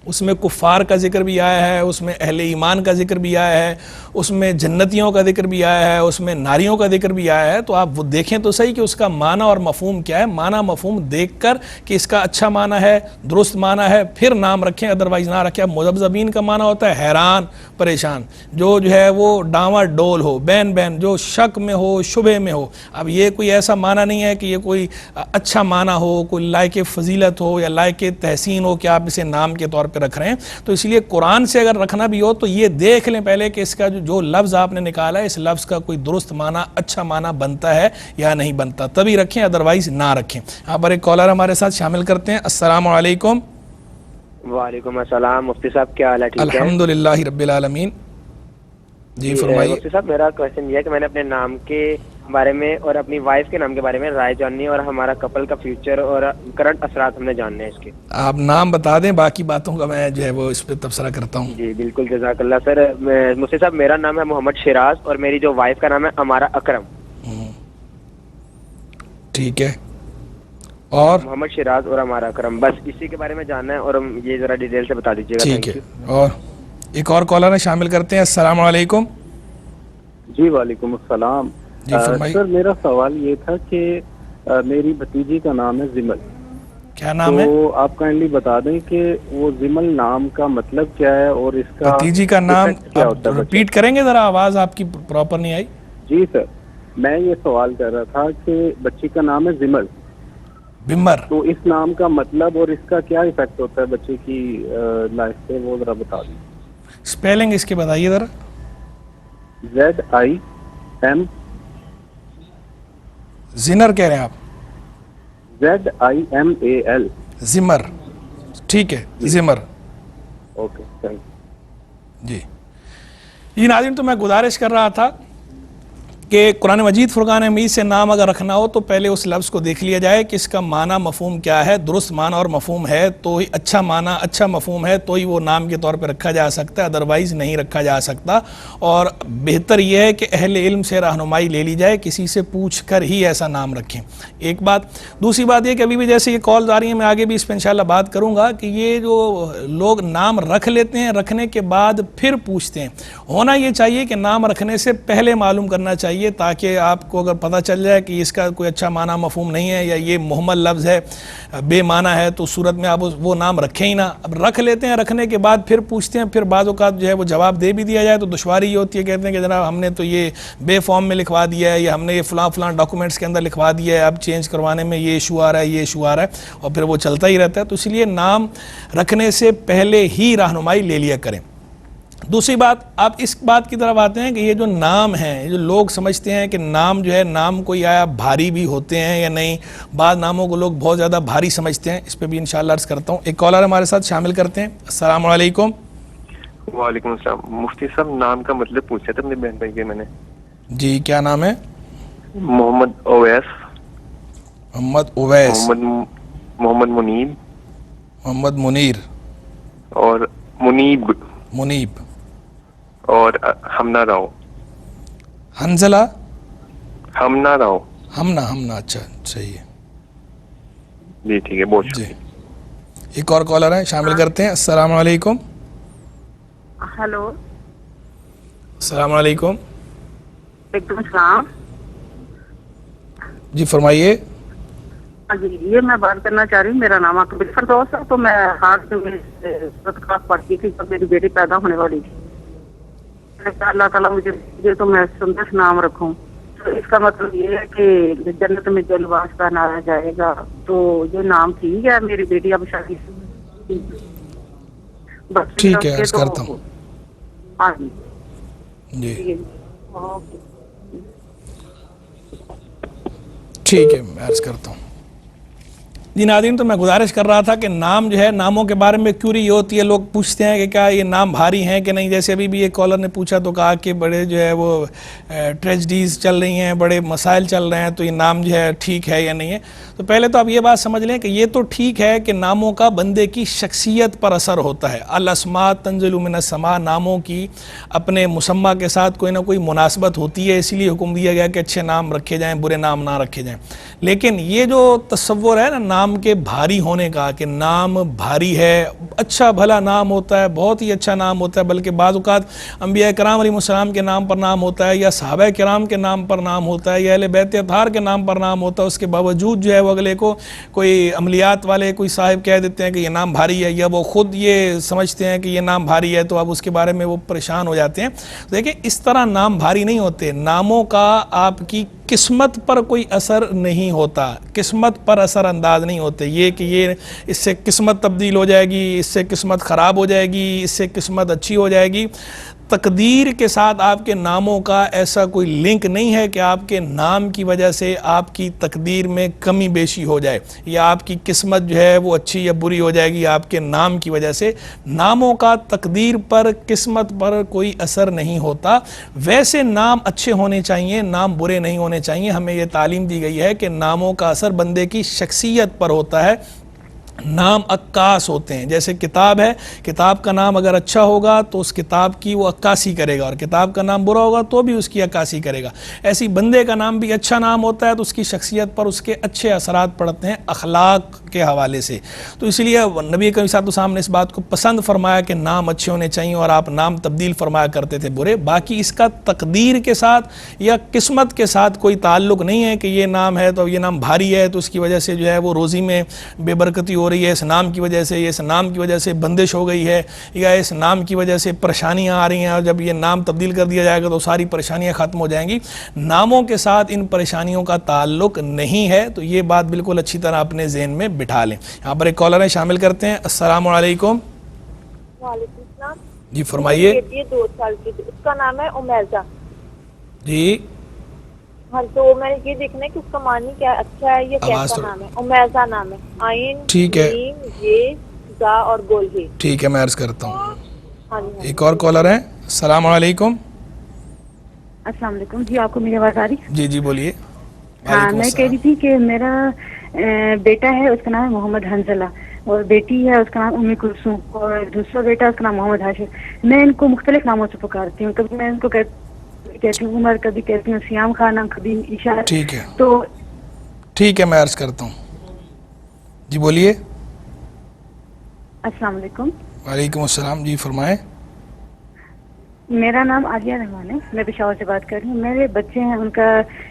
اس میں کفار کا ذکر بھی آیا ہے، اس میں اہل ایمان کا ذکر بھی آیا ہے، اس میں جنتیوں کا ذکر بھی آیا ہے، اس میں ناریوں کا ذکر بھی آیا ہے. تو آپ وہ دیکھیں تو صحیح کہ اس کا معنی اور مفہوم کیا ہے. معنی مفہوم دیکھ کر کہ اس کا اچھا معنی ہے، درست معنی ہے، پھر نام رکھیں، ادروائز نہ رکھیں. مذبذبین کا معنی ہوتا ہے حیران پریشان، جو ہے وہ ڈاواں ڈول ہو، بین بین، جو شک میں ہو، شبہ میں ہو. اب یہ کوئی ایسا معنی نہیں ہے کہ یہ کوئی اچھا معنی ہو، کوئی لائق فضیلت ہو یا لائق تحسین ہو کہ آپ اسے نام کے طور پہ رکھ رہے ہیں. تو اس لیے قرآن سے اگر رکھنا بھی ہو تو یہ دیکھ لیں پہلے کہ اس کا جو لفظ آپ نے نکالا ہے، اس لفظ کا کوئی درست معنی، اچھا معنی بنتا ہے یا نہیں بنتا، تبھی رکھیں، ادروائز نہ رکھیں. یہاں پر ایک کالر ہمارے ساتھ شامل کرتے ہیں. السلام علیکم. وعلیکم السلام. مفتی صاحب کیا حال ہے؟ ٹھیک ہے الحمدللہ رب العالمین. جی فرمائیے. مفتی صاحب میرا کوشچن یہ ہے کہ میں نے اپنے نام کے بارے میں اور اپنی وائف کے نام کے بارے میں رائے جاننی ہے اور ہمارا کپل کا فیوچر اور کرنٹ اثرات ہم نے جاننے ہیں اس کے. آپ نام بتا دیں، باقی باتوں کا میں جو ہے وہ اس پہ تبصرہ کرتا ہوں. جی بالکل، جزاک اللہ. سر مفتی صاحب میرا نام ہے محمد شیراز اور میری جو وائف کا نام ہے امارا اکرم. ٹھیک ہے. اور محمد شیراز اور امارا اکرم، بس اسی کے بارے میں جاننا ہے اور یہ ذرا ڈیٹیل سے بتا دیجیے گا. ٹھیک ہے. اور ایک اور کالر ہے، شامل کرتے ہیں. السلام علیکم. جی وعلیکم السلام. جی فرمائیے. سر میرا سوال یہ تھا کہ میری بھتیجی کا نام ہے زمل. کیا نام ہے؟ تو آپ کائنڈلی بتا دیں کہ وہ زمل نام کا مطلب کیا ہے اور اس کا بھتیجی کا نام کیا ہوتا ہے؟ ریپیٹ کریں گے ذرا، آواز آپ کی پراپر نہیں آئی. جی سر، میں یہ سوال کر رہا تھا کہ بچی کا نام ہے زمل، بمر، تو اس نام کا مطلب اور اس کا کیا ایفیکٹ ہوتا ہے بچے کی لائف پہ، وہ ذرا بتا دیں. اسپیلنگ اس کے بتائیے ذرا. ZIM زنر کہہ رہے ہیں آپ؟ ZIMAL. زمر. ٹھیک ہے، زمر. اوکے تھینک جی. یہ ناظرین تو میں گزارش کر رہا تھا کہ قرآن مجید فرقان حمید سے نام اگر رکھنا ہو تو پہلے اس لفظ کو دیکھ لیا جائے کہ اس کا معنی مفہوم کیا ہے. درست معنی اور مفہوم ہے تو ہی اچھا معنی، اچھا مفہوم ہے تو ہی وہ نام کے طور پہ رکھا جا سکتا ہے، ادروائز نہیں رکھا جا سکتا. اور بہتر یہ ہے کہ اہل علم سے رہنمائی لے لی جائے، کسی سے پوچھ کر ہی ایسا نام رکھیں. ایک بات. دوسری بات یہ کہ ابھی بھی جیسے یہ کالز آ رہی ہیں، میں آگے بھی اس پہ انشاءاللہ بات کروں گا کہ یہ جو لوگ نام رکھ لیتے ہیں، رکھنے کے بعد پھر پوچھتے ہیں، ہونا یہ چاہیے کہ نام رکھنے سے پہلے معلوم کرنا چاہیے تاکہ آپ کو اگر پتہ چل جائے کہ اس کا کوئی اچھا معنی مفہوم نہیں ہے یا یہ مہمل لفظ ہے، بے معنی ہے، تو صورت میں آپ وہ نام رکھیں ہی نہ. اب رکھ لیتے ہیں، رکھنے کے بعد پھر پوچھتے ہیں، پھر بعض اوقات جو ہے وہ جواب دے بھی دیا جائے تو دشواری یہ ہوتی ہے، کہتے ہیں کہ جناب ہم نے تو یہ بے فارم میں لکھوا دیا ہے یا ہم نے یہ فلاں فلاں ڈاکومنٹس کے اندر لکھوا دیا ہے، اب چینج کروانے میں یہ ایشو آ رہا ہے، یہ ایشو آ رہا ہے، اور پھر وہ چلتا ہی رہتا ہے. تو اس لیے نام رکھنے سے پہلے ہی رہنمائی لے لیا کریں. دوسری بات، آپ اس بات کی طرف آتے ہیں کہ یہ جو نام ہیں، جو لوگ سمجھتے ہیں کہ نام جو ہے، نام کوئی آیا بھاری بھی ہوتے ہیں یا نہیں. بعض ناموں کو لوگ بہت زیادہ بھاری سمجھتے ہیں، اس پہ بھی انشاءاللہ عرض کرتا ہوں. ایک کالر ہمارے ساتھ شامل کرتے ہیں. السلام علیکم. وعلیکم السلام. مفتی صاحب نام کا مطلب پوچھا تھا اپنے بہن بھائی کے میں نے. جی کیا نام ہے؟ محمد اویس. محمد اویس. محمد منیب. محمد منیر. اور منیب. منیب. اور ہمنا راؤ. حنزلہ ہمنا راؤ. ہمنا اچھا صحیح ہے جی ٹھیک ہے, بہت جی. شکریہ. ایک اور کالر ہے, شامل کرتے ہیں. السلام علیکم. ہلو, السلام علیکم. وعلیکم السلام. جی فرمائیے. جی یہ میں بات کرنا چاہ رہی ہوں, میرا نام اقبال فردوس ہے. تو میں ہاتھ میں کلاس پڑھتی تھی جب میری بیٹی پیدا ہونے والی تھی. اللہ تعالیٰ مجھے تو میں سندر نام رکھوں. تو اس کا مطلب یہ ہے کہ جنت میں جو لباس پہنایا جائے گا, تو یہ نام ٹھیک ہے. میری بیٹی اب شادی ٹھیک ہے, عرض کرتا ہوں. ہاں جی جی اوکے. ٹھیک ہے, میں عرض کرتا ہوں. جی ناظرین, تو میں گزارش کر رہا تھا کہ نام جو ہے, ناموں کے بارے میں کیوری یہ ہوتی ہے, لوگ پوچھتے ہیں کہ کیا یہ نام بھاری ہیں کہ نہیں. جیسے ابھی بھی ایک کالر نے پوچھا تو کہا کہ بڑے جو ہے وہ ٹریجڈیز چل رہی ہیں, بڑے مسائل چل رہے ہیں, تو یہ نام جو ہے ٹھیک ہے یا نہیں ہے. تو پہلے تو آپ یہ بات سمجھ لیں کہ یہ تو ٹھیک ہے کہ ناموں کا بندے کی شخصیت پر اثر ہوتا ہے. الاسماء تنزل من السماء, ناموں کی اپنے مسمى کے ساتھ کوئی نہ کوئی مناسبت ہوتی ہے, اسی لیے حکم دیا گیا کہ اچھے نام رکھے جائیں, برے نام نہ رکھے جائیں. لیکن یہ جو تصور ہے نا نام کے بھاری ہونے کا, کہ نام بھاری ہے, اچھا بھلا نام ہوتا ہے, بہت ہی اچھا نام ہوتا ہے, بلکہ بعض اوقات انبیاء کرام علیہ السلام کے نام پر نام ہوتا ہے, یا صحابہ کرام کے نام پر نام ہوتا ہے, یا اہل بیت اطہار کے نام پر نام ہوتا ہے. اس کے باوجود جو ہے وہ اگلے کو کوئی عملیات والے کوئی صاحب کہہ دیتے ہیں کہ یہ نام بھاری ہے, یا وہ خود یہ سمجھتے ہیں کہ یہ نام بھاری ہے, تو اب اس کے بارے میں وہ پریشان ہو جاتے ہیں. دیکھیں اس طرح نام بھاری نہیں ہوتے. ناموں کا آپ کی قسمت پر کوئی اثر نہیں ہوتا, قسمت پر اثر انداز نہیں ہوتے. یہ کہ یہ اس سے قسمت تبدیل ہو جائے گی, اس سے قسمت خراب ہو جائے گی, اس سے قسمت اچھی ہو جائے گی. تقدیر کے ساتھ آپ کے ناموں کا ایسا کوئی لنک نہیں ہے کہ آپ کے نام کی وجہ سے آپ کی تقدیر میں کمی بیشی ہو جائے, یا آپ کی قسمت جو ہے وہ اچھی یا بری ہو جائے گی آپ کے نام کی وجہ سے. ناموں کا تقدیر پر, قسمت پر کوئی اثر نہیں ہوتا. ویسے نام اچھے ہونے چاہیے, نام برے نہیں ہونے چاہیے. ہمیں یہ تعلیم دی گئی ہے کہ ناموں کا اثر بندے کی شخصیت پر ہوتا ہے. نام عکاس ہوتے ہیں. جیسے کتاب ہے, کتاب کا نام اگر اچھا ہوگا تو اس کتاب کی وہ عکاسی کرے گا, اور کتاب کا نام برا ہوگا تو بھی اس کی عکاسی کرے گا. ایسی بندے کا نام بھی اچھا نام ہوتا ہے تو اس کی شخصیت پر اس کے اچھے اثرات پڑتے ہیں اخلاق کے حوالے سے. تو اس لیے نبی کریم صلی اللہ علیہ وسلم نے اس بات کو پسند فرمایا کہ نام اچھے ہونے چاہیے, اور آپ نام تبدیل فرمایا کرتے تھے برے. باقی اس کا تقدیر کے ساتھ یا قسمت کے ساتھ کوئی تعلق نہیں ہے کہ یہ نام ہے تو یہ نام بھاری ہے تو اس کی وجہ سے جو ہے وہ روزی میں بے برکتی ہو رہی ہے, اس نام کی وجہ سے, اس نام کی وجہ سے بندش ہو گئی ہے, یا اس نام کی وجہ سے پریشانیاں آ رہی ہیں, اور جب یہ نام تبدیل کر دیا جائے گا تو ساری پریشانیاں ختم ہو جائیں گی. ناموں کے ساتھ ان پریشانیوں کا تعلق نہیں ہے. تو یہ بات بالکل اچھی طرح اپنے ذہن میں بٹھا لیں. یہاں پر ایک کالر ہے, شامل کرتے ہیں. السلام علیکم. وعلیکم السلام. جی فرمائیے. بیٹی ہے 2 سال کی, اس کا نام ہے امیزہ. جی ہاں, تو میں نے یہ دیکھنا ہے کہ اس کا معنی کیا اچھا ہے یا کیسا نام ہے. امیزہ نام ہے, عین ٹھیک ہے, یہ زا اور گول ہی. ٹھیک ہے, میں عرض کرتا ہوں. ہاں جی. ایک اور کالر ہے. السلام علیکم. السلام علیکم. جی آپ کو میری آواز آ رہی؟ جی جی بولیے. ہاں, میں کہہ رہی تھی کہ میرا بیٹا ہے, اس کا نام ہے محمد حنزلہ, اور بیٹی ہے اس کا نام ام کلثوم, اور دوسرا بیٹا اس کا نام محمد ہاشم. میں ان کو مختلف ناموں سے پکارتی ہوں. کبھی میں ان کو کہتی ہوں عمر, کبھی کہتی ہوں سیام خانہ, کبھی عشاء. ٹھیک ہے, تو ٹھیک ہے, میں عرض کرتا ہوں. جی بولیے. السلام علیکم. وعلیکم السلام. جی فرمائیں. میرا نام عالیہ رحمان ہے, میں پشاور سے بات کر رہی ہوں. میرے بچے ہیں, ان کا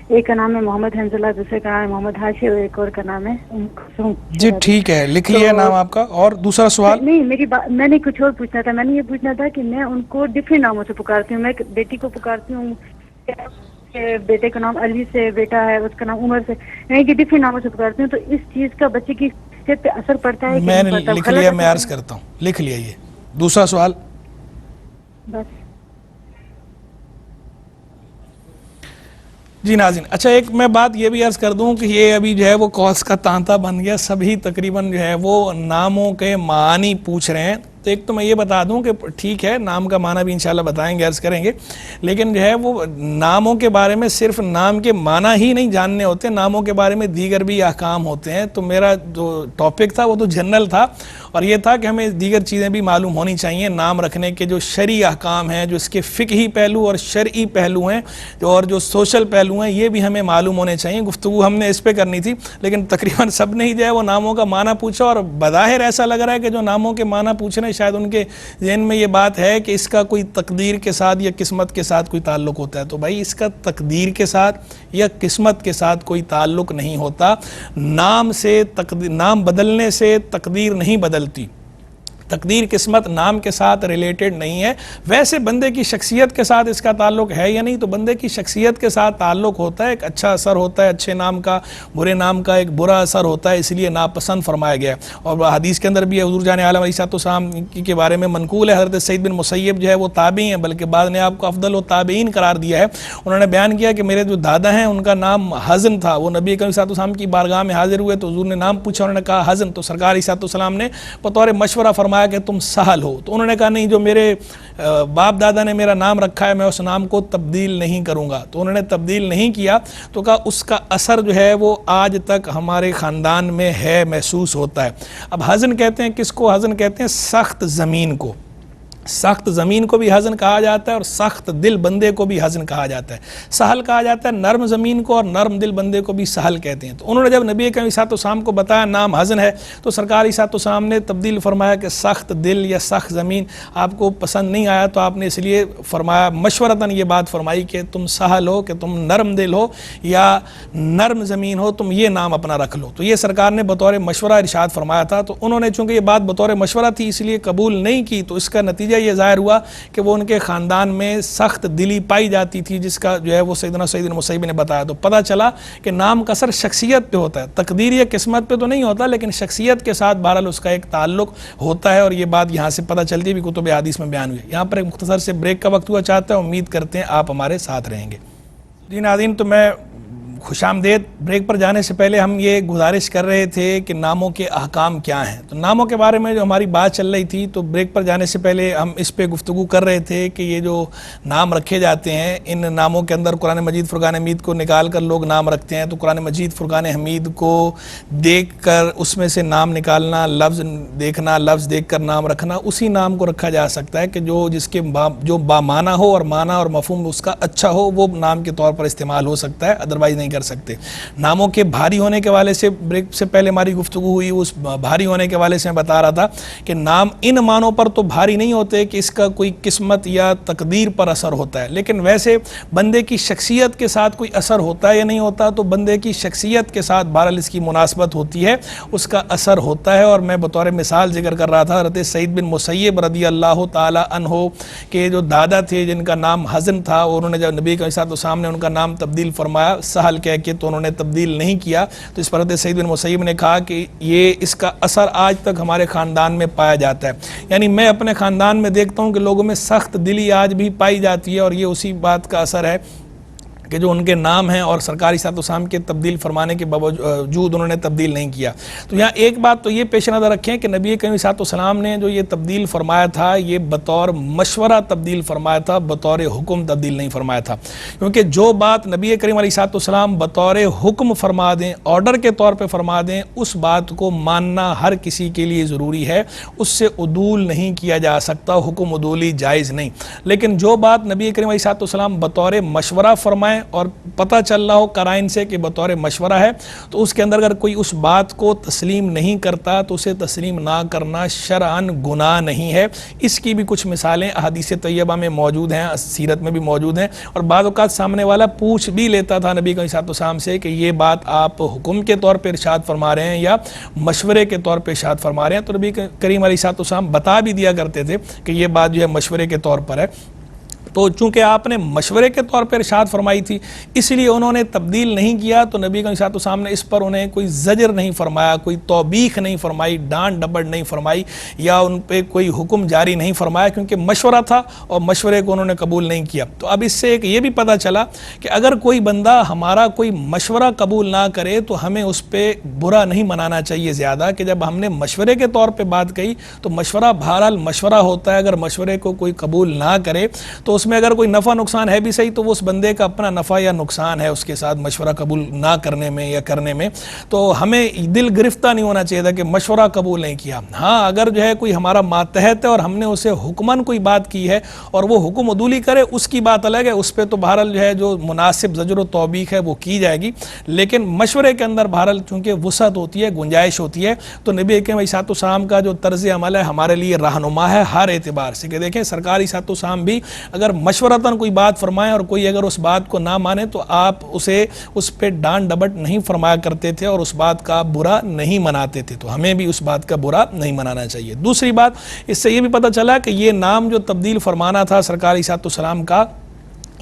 ایک کا نام ہے محمد حنزلہ, دوسرے کا نام ہے محمد ہاشم, اور ایک اور کا نام ہے ام کلثوم. جی ٹھیک ہے, لکھ لیا نام آپ کا. اور دوسرا سوال. نہیں, میری بات, میں نے کچھ اور پوچھنا تھا. میں نے یہ پوچھنا تھا کہ میں ان کو ڈفرینٹ ناموں سے پکارتی ہوں. میں بیٹی کو پکارتی ہوں, بیٹے کا نام علی سے, بیٹا ہے اس کا نام عمر سے. میں یہ ڈفرینٹ ناموں سے پکارتی ہوں. تو اس چیز کا بچے کی صحت پہ اثر پڑتا ہے کہ میں نہیں نے پڑتا؟ لکھ لیا, میں عرض کرتا ہوں. لکھ لیا. یہ دوسرا سوال. بس. جی ناظرین, اچھا ایک میں بات یہ بھی عرض کر دوں کہ یہ ابھی جو ہے وہ کالس کا تانتا بن گیا. سبھی تقریباً جو ہے وہ ناموں کے معنی پوچھ رہے ہیں. تو ایک تو میں یہ بتا دوں کہ ٹھیک ہے, نام کا معنی بھی انشاءاللہ بتائیں گے, عرض کریں گے, لیکن جو ہے وہ ناموں کے بارے میں صرف نام کے معنی ہی نہیں جاننے ہوتے, ناموں کے بارے میں دیگر بھی احکام ہوتے ہیں. تو میرا جو ٹاپک تھا وہ تو جنرل تھا, اور یہ تھا کہ ہمیں دیگر چیزیں بھی معلوم ہونی چاہیے، نام رکھنے کے جو شرعی احکام ہیں، جو اس کے فقہی پہلو اور شرعی پہلو ہیں اور جو سوشل پہلو ہیں، یہ بھی ہمیں معلوم ہونے چاہیے۔ گفتگو ہم نے اس پہ کرنی تھی لیکن تقریباً سب نے ہی جو ہے وہ ناموں کا معنی پوچھا، اور بظاہر ایسا لگ رہا ہے کہ جو ناموں کے معنی پوچھ رہے ہیں شاید ان کے ذہن میں یہ بات ہے کہ اس کا کوئی تقدیر کے ساتھ یا قسمت کے ساتھ کوئی تعلق ہوتا ہے۔ تو بھائی اس کا تقدیر کے ساتھ یا قسمت کے ساتھ کوئی تعلق نہیں ہوتا۔ نام بدلنے سے تقدیر نہیں بدلتی، تقدیر قسمت نام کے ساتھ ریلیٹڈ نہیں ہے۔ ویسے بندے کی شخصیت کے ساتھ اس کا تعلق ہے یا نہیں، تو بندے کی شخصیت کے ساتھ تعلق ہوتا ہے، ایک اچھا اثر ہوتا ہے اچھے نام کا، برے نام کا ایک برا اثر ہوتا ہے، اس لیے ناپسند فرمایا گیا ہے۔ اور حدیث کے اندر بھی حضور جان عالم علیہ السلام کے بارے میں منقول ہے، حضرت سعید بن مسیب جو ہے وہ تابعی ہیں، بلکہ بعض نے آپ کو افضل و تابعین قرار دیا ہے۔ انہوں نے بیان کیا کہ میرے جو دادا ہیں ان کا نام حزن تھا، وہ نبی کریم صلی اللہ علیہ وسلم کی بارگاہ میں حاضر ہوئے تو حضور نے نام پوچھا، انہوں نے کہا حزن، تو سرکار علیہ السلام نے بطور مشورہ فرمایا کہ تم سہل ہو، تو انہوں نے کہا نہیں، جو میرے باپ دادا نے میرا نام رکھا ہے میں اس نام کو تبدیل نہیں کروں گا، تو انہوں نے تبدیل نہیں کیا، تو کہا اس کا اثر جو ہے وہ آج تک ہمارے خاندان میں ہے، محسوس ہوتا ہے۔ اب حزن کہتے ہیں کس کو؟ حزن کہتے ہیں سخت زمین کو، سخت زمین کو بھی حزن کہا جاتا ہے اور سخت دل بندے کو بھی حزن کہا جاتا ہے۔ سہل کہا جاتا ہے نرم زمین کو، اور نرم دل بندے کو بھی سہل کہتے ہیں۔ تو انہوں نے جب نبی کریم صلی اللہ علیہ وسلم کو بتایا نام حزن ہے، تو سرکار صلی اللہ علیہ وسلم نے تبدیل فرمایا کہ سخت دل یا سخت زمین آپ کو پسند نہیں آیا، تو آپ نے اس لیے فرمایا مشورتاً یہ بات فرمائی کہ تم سہل ہو، کہ تم نرم دل ہو یا نرم زمین ہو، تم یہ نام اپنا رکھ لو۔ تو یہ سرکار نے بطور مشورہ ارشاد فرمایا تھا، تو انہوں نے چونکہ یہ بات بطور مشورہ تھی اس لیے قبول نہیں کی، تو اس کا نتیجہ یہ ظاہر ہوا کہ وہ ان کے خاندان میں سخت دلی پائی جاتی تھی، جس کا جو ہے وہ سیدنا سعید بن مسیب نے بتایا۔ تو پتہ چلا کہ نام کا اثر شخصیت پہ ہوتا ہے، تقدیر یا قسمت پہ تو نہیں ہوتا، لیکن شخصیت کے ساتھ بہرحال اس کا ایک تعلق ہوتا ہے، اور یہ بات یہاں سے پتہ چلتی ہے بھی کتب حدیث میں بیان ہوئی۔ یہاں پر ایک مختصر سے بریک کا وقت ہوا چاہتا ہے، امید کرتے ہیں آپ ہمارے ساتھ رہیں گے۔ جی ناظرین، تو میں خوش آمدید۔ بریک پر جانے سے پہلے ہم یہ گزارش کر رہے تھے کہ ناموں کے احکام کیا ہیں، تو ناموں کے بارے میں جو ہماری بات چل رہی تھی، تو بریک پر جانے سے پہلے ہم اس پہ گفتگو کر رہے تھے کہ یہ جو نام رکھے جاتے ہیں، ان ناموں کے اندر قرآن مجید فرقان حمید کو نکال کر لوگ نام رکھتے ہیں، تو قرآن مجید فرقان حمید کو دیکھ کر اس میں سے نام نکالنا، لفظ دیکھنا، لفظ دیکھ کر نام رکھنا، اسی نام کو رکھا جا سکتا ہے کہ جس کے جو بامعنی ہو اور معنی اور مفہوم اس کا اچھا ہو، وہ نام کے طور پر استعمال ہو سکتا ہے، ادروائز نہیں کر سکتے۔ ناموں کے بھاری ہونے کے حوالے سے بریک سے پہلے ہماری گفتگو ہوئی، اس بھاری ہونے کے حوالے سے میں بتا رہا تھا کہ نام ان معنوں پر تو بھاری نہیں ہوتے کہ اس کا کوئی قسمت یا تقدیر پر اثر ہوتا ہے، لیکن ویسے بندے کی شخصیت کے ساتھ کوئی اثر ہوتا ہے یا نہیں ہوتا، تو بندے کی شخصیت کے ساتھ بہرحال اس کی مناسبت ہوتی ہے، اس کا اثر ہوتا ہے۔ اور میں بطور مثال ذکر کر رہا تھا حضرت سعید بن مسیب رضی اللہ تعالی عنہ کے جو دادا تھے جن کا نام حزن تھا، اور انہوں نے جب نبی علیہ السلام نے ان کا نام تبدیل فرمایا سہل کہہ کے، تو انہوں نے تبدیل نہیں کیا، تو اس پر حضرت سعید بن مسیب نے کہا کہ یہ اس کا اثر آج تک ہمارے خاندان میں پایا جاتا ہے، یعنی میں اپنے خاندان میں دیکھتا ہوں کہ لوگوں میں سخت دلی آج بھی پائی جاتی ہے، اور یہ اسی بات کا اثر ہے کہ جو ان کے نام ہیں اور سرکاری صلی اللہ علیہ وسلم کے تبدیل فرمانے کے باوجود انہوں نے تبدیل نہیں کیا۔ تو یہاں ایک بات تو یہ پیش نظر رکھیں کہ نبی کریم صلی اللہ علیہ وسلم نے جو یہ تبدیل فرمایا تھا، یہ بطور مشورہ تبدیل فرمایا تھا، بطور حکم تبدیل نہیں فرمایا تھا، کیونکہ جو بات نبی کریم علیہ السلام بطور حکم فرما دیں، آرڈر کے طور پہ فرما دیں، اس بات کو ماننا ہر کسی کے لیے ضروری ہے، اس سے عدول نہیں کیا جا سکتا، حکم عدولی جائز نہیں۔ لیکن جو بات نبی کریم علیہ السلام بطور مشورہ فرمائیں اور پتہ چل رہا ہو قرائن سے کہ بطور مشورہ ہے، تو اس کے اندر اگر کوئی اس بات کو تسلیم نہیں کرتا تو اسے تسلیم نہ کرنا شرعاً گناہ نہیں ہے۔ اس کی بھی کچھ مثالیں احادیث طیبہ میں موجود ہیں، سیرت میں بھی موجود ہیں، اور بعض اوقات سامنے والا پوچھ بھی لیتا تھا نبی علیہ السلام سے کہ یہ بات آپ حکم کے طور پہ ارشاد فرما رہے ہیں یا مشورے کے طور پہ ارشاد فرما رہے ہیں، تو نبی کریم علیہ السلام بتا بھی دیا کرتے تھے کہ یہ بات جو ہے مشورے کے طور پر ہے۔ تو چونکہ آپ نے مشورے کے طور پر ارشاد فرمائی تھی، اس لیے انہوں نے تبدیل نہیں کیا، تو نبی علیہ السلام نے اس پر انہیں کوئی زجر نہیں فرمایا، کوئی توبیخ نہیں فرمائی، ڈانٹ ڈپٹ نہیں فرمائی، یا ان پہ کوئی حکم جاری نہیں فرمایا، کیونکہ مشورہ تھا اور مشورے کو انہوں نے قبول نہیں کیا۔ تو اب اس سے ایک یہ بھی پتہ چلا کہ اگر کوئی بندہ ہمارا کوئی مشورہ قبول نہ کرے تو ہمیں اس پہ برا نہیں منانا چاہیے زیادہ، کہ جب ہم نے مشورے کے طور پہ بات کہی تو مشورہ بہرحال مشورہ ہوتا ہے، اگر مشورے کو کوئی قبول نہ کرے تو تو اس میں اگر کوئی نفع نقصان ہے بھی صحیح تو وہ اس بندے کا اپنا نفع یا نقصان ہے اس کے ساتھ مشورہ قبول نہ کرنے میں یا کرنے میں، تو ہمیں دل گرفتہ نہیں ہونا چاہیے تھا کہ مشورہ قبول نہیں کیا۔ ہاں اگر جو ہے کوئی ہمارا ماتحت ہے اور ہم نے اسے حکماً کوئی بات کی ہے اور وہ حکم عدولی کرے، اس کی بات الگ ہے، اس پہ تو بہرحال جو ہے جو مناسب زجر و توبیخ ہے وہ کی جائے گی، لیکن مشورے کے اندر بہرحال چونکہ وسعت ہوتی ہے، گنجائش ہوتی ہے، تو نبی اکرم علیہ السلام کا جو طرز عمل ہے ہمارے لیے رہنما ہے ہر اعتبار سے، کہ دیکھیں سرکار علیہ السلام بھی اگر مشورتاً کوئی بات فرمائیں اور کوئی اگر اس بات کو نہ مانے تو آپ اسے اس پہ ڈانٹ ڈپٹ نہیں فرمایا کرتے تھے اور اس بات کا برا نہیں مناتے تھے، تو ہمیں بھی اس بات کا برا نہیں منانا چاہیے۔ دوسری بات اس سے یہ بھی پتہ چلا کہ یہ نام جو تبدیل فرمانا تھا سرکار علیہ السلام کا،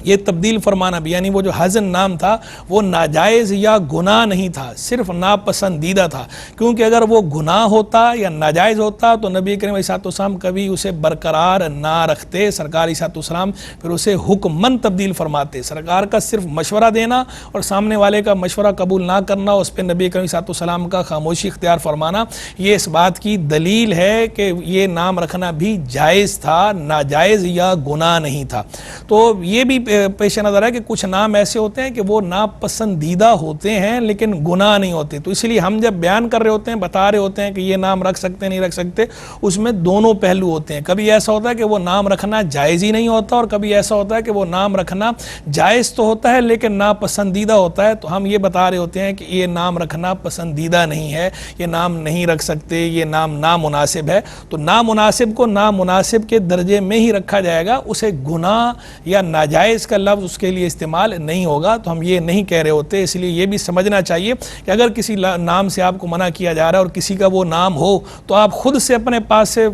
یہ تبدیل فرمانا بھی یعنی وہ جو حزن نام تھا وہ ناجائز یا گناہ نہیں تھا، صرف ناپسندیدہ تھا، کیونکہ اگر وہ گناہ ہوتا یا ناجائز ہوتا تو نبی کریم علیہ السلام کبھی اسے برقرار نہ رکھتے، سرکار علیہ السلام پھر اسے حکماً تبدیل فرماتے۔ سرکار کا صرف مشورہ دینا اور سامنے والے کا مشورہ قبول نہ کرنا، اس پہ نبی کریم علیہ السلام کا خاموشی اختیار فرمانا، یہ اس بات کی دلیل ہے کہ یہ نام رکھنا بھی جائز تھا، ناجائز یا گناہ نہیں تھا۔ تو یہ بھی پیش نظر ہے کہ کچھ نام ایسے ہوتے ہیں کہ وہ ناپسندیدہ ہوتے ہیں لیکن گناہ نہیں ہوتے، تو اس لیے ہم جب بیان کر رہے ہوتے ہیں، بتا رہے ہوتے ہیں کہ یہ نام رکھ سکتے نہیں رکھ سکتے، اس میں دونوں پہلو ہوتے ہیں۔ کبھی ایسا ہوتا ہے کہ وہ نام رکھنا جائز ہی نہیں ہوتا، اور کبھی ایسا ہوتا ہے کہ وہ نام رکھنا جائز تو ہوتا ہے لیکن ناپسندیدہ ہوتا ہے، تو ہم یہ بتا رہے ہوتے ہیں کہ یہ نام رکھنا پسندیدہ نہیں ہے، یہ نام نہیں رکھ سکتے، یہ نام نامناسب ہے، تو نامناسب کو نامناسب کے درجے میں ہی رکھا جائے گا، اسے گناہ یا ناجائز کا لفظ اس کے لیے استعمال نہیں ہوگا، تو ہم یہ نہیں کہہ رہے ہوتے۔ اس لیے یہ بھی سمجھنا چاہیے کہ اگر کسی نام سے آپ کو منع کیا جا رہا ہے اور کسی کا وہ نام ہو تو آپ خود سے اپنے پاس سے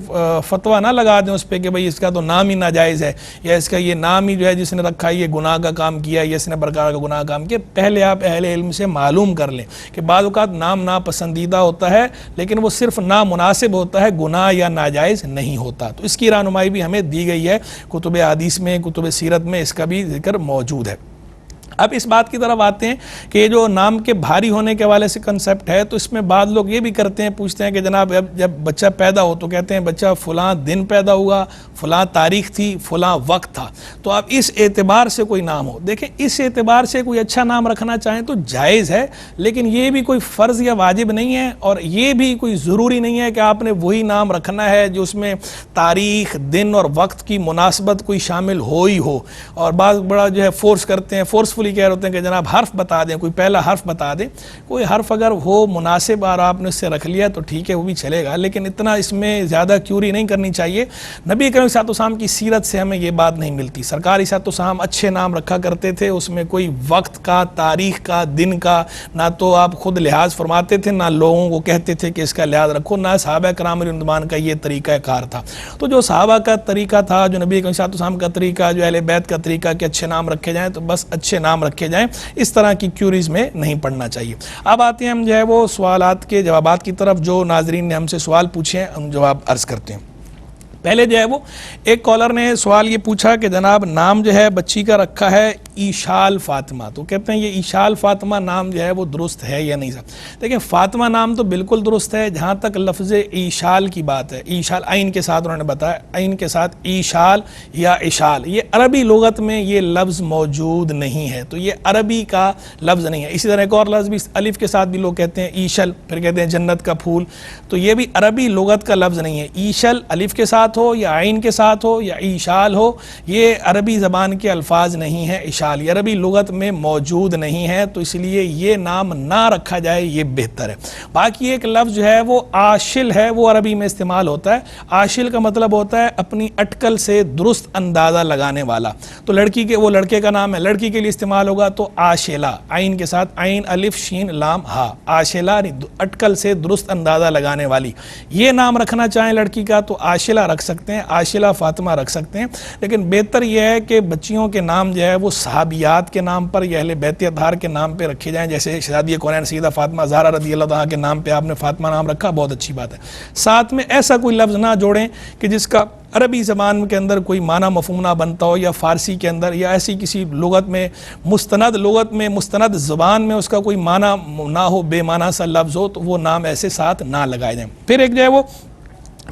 فتویٰ نہ لگا دیں اس پہ کہ بھئی اس کا تو نام ہی ناجائز ہے، یا اس کا یہ نام ہی جو ہے جس نے رکھا ہے یہ گناہ کا کام کیا، یا اس نے برقرار کا گناہ کام کیا۔ پہلے آپ اہل علم سے معلوم کر لیں کہ بعض اوقات نام ناپسندیدہ ہوتا ہے لیکن وہ صرف نامناسب ہوتا ہے، گناہ یا ناجائز نہیں ہوتا، تو اس کی رہنمائی بھی ہمیں دی گئی ہے کتب حدیث میں، کتب سیرت میں اس کا بھی ذکر موجود ہے۔ اب اس بات کی طرف آتے ہیں کہ جو نام کے بھاری ہونے کے حوالے سے کنسپٹ ہے، تو اس میں بعض لوگ یہ بھی کرتے ہیں، پوچھتے ہیں کہ جناب جب بچہ پیدا ہو تو کہتے ہیں بچہ فلاں دن پیدا ہوا، فلاں تاریخ تھی، فلاں وقت تھا، تو آپ اس اعتبار سے کوئی نام ہو، دیکھیں اس اعتبار سے کوئی اچھا نام رکھنا چاہیں تو جائز ہے، لیکن یہ بھی کوئی فرض یا واجب نہیں ہے، اور یہ بھی کوئی ضروری نہیں ہے کہ آپ نے وہی نام رکھنا ہے جو اس میں تاریخ، دن اور وقت کی مناسبت کوئی شامل ہو ہی ہو۔ اور بعض بڑا جو ہے فورس کرتے ہیں، فورسفلی کہہ رہے ہوتے ہیں کہ جناب حرف بتا دیں، کوئی پہلا حرف بتا دیں، کوئی حرف اگر ہو مناسب اور آپ نے اس سے رکھ لیا تو ٹھیک ہے وہ بھی چلے گا، لیکن اتنا اس میں زیادہ کیوری نہیں کرنی چاہیے۔ نبی کریم صلی اللہ علیہ وسلم کی سیرت سے ہمیں یہ بات نہیں ملتی، سرکار صلی اللہ علیہ وسلم اچھے نام رکھا کرتے تھے، اس میں کوئی وقت کا، تاریخ کا، دن کا نہ تو آپ خود لحاظ فرماتے تھے، نہ لوگوں کو کہتے تھے کہ اس کا لحاظ رکھو، نہ صحابہ کرام رضوان کا یہ طریقہ کار تھا۔ تو جو صحابہ کا طریقہ تھا، جو نبی کریم صلی اللہ علیہ وسلم کا طریقہ، جو اہل بیت کا طریقہ کہ اچھے نام رکھے جائیں تو بس اچھے نام رکھے جائیں، اس طرح کی کیوریز میں نہیں پڑھنا چاہیے۔ اب آتے ہیں ہم جو ہے وہ سوالات کے جوابات کی طرف، جو ناظرین نے ہم سے سوال پوچھے ہیں ہم جواب عرض کرتے ہیں۔ پہلے جو ہے وہ ایک کالر نے سوال یہ پوچھا کہ جناب نام جو ہے بچی کا رکھا ہے ایشال فاطمہ، تو کہتے ہیں یہ ایشال فاطمہ نام جو ہے وہ درست ہے یا نہیں صاحب؟ دیکھیں فاطمہ نام تو بالکل درست ہے، جہاں تک لفظ ایشال کی بات ہے، ایشال عین کے ساتھ انہوں نے بتایا، عین کے ساتھ ایشال یا اشال، یہ عربی لغت میں یہ لفظ موجود نہیں ہے، تو یہ عربی کا لفظ نہیں ہے۔ اسی طرح ایک اور لفظ بھی الف کے ساتھ بھی لوگ کہتے ہیں ایشل، پھر کہتے ہیں جنت کا پھول، تو یہ بھی عربی لغت کا لفظ نہیں ہے۔ ایشل الف کے ساتھ ہو یا عین کے ساتھ ہو یا ایشال ہو، یہ عربی زبان کے الفاظ نہیں ہیں، اشال یہ عربی لغت میں موجود نہیں ہے، تو اس لیے یہ نام نہ رکھا جائے یہ بہتر ہے۔ باقی ایک لفظ جو ہے وہ آشل ہے، وہ عربی میں استعمال ہوتا ہے۔ آشل کا مطلب ہوتا ہے اپنی اٹکل سے درست اندازہ لگانے والا، تو لڑکی کے، وہ لڑکے کا نام ہے، لڑکی کے لیے استعمال ہوگا تو آشلا، عین کے ساتھ عین الف شین لام ہا، آشلا اٹکل سے درست اندازہ لگانے والی۔ یہ نام رکھنا چاہیں لڑکی کا تو آشلا رکھ سکتے ہیں، عاشلہ فاطمہ رکھ سکتے ہیں، لیکن بہتر یہ ہے کہ بچیوں کے نام جو ہے وہ صحابیات کے نام پر یا اہل بیت اطہار کے نام پہ رکھے جائیں، جیسے شہزادی کونین سیدہ فاطمہ زہرا رضی اللہ عنہا کے نام پہ آپ نے فاطمہ نام رکھا، بہت اچھی بات ہے۔ ساتھ میں ایسا کوئی لفظ نہ جوڑیں کہ جس کا عربی زبان کے اندر کوئی معنی مفہوم نہ بنتا ہو، یا فارسی کے اندر یا ایسی کسی لغت میں مستند زبان میں اس کا کوئی معنی نہ ہو، بے معنی سا لفظ ہو، تو وہ نام ایسے ساتھ نہ لگائے جائیں۔ پھر ایک جو ہے وہ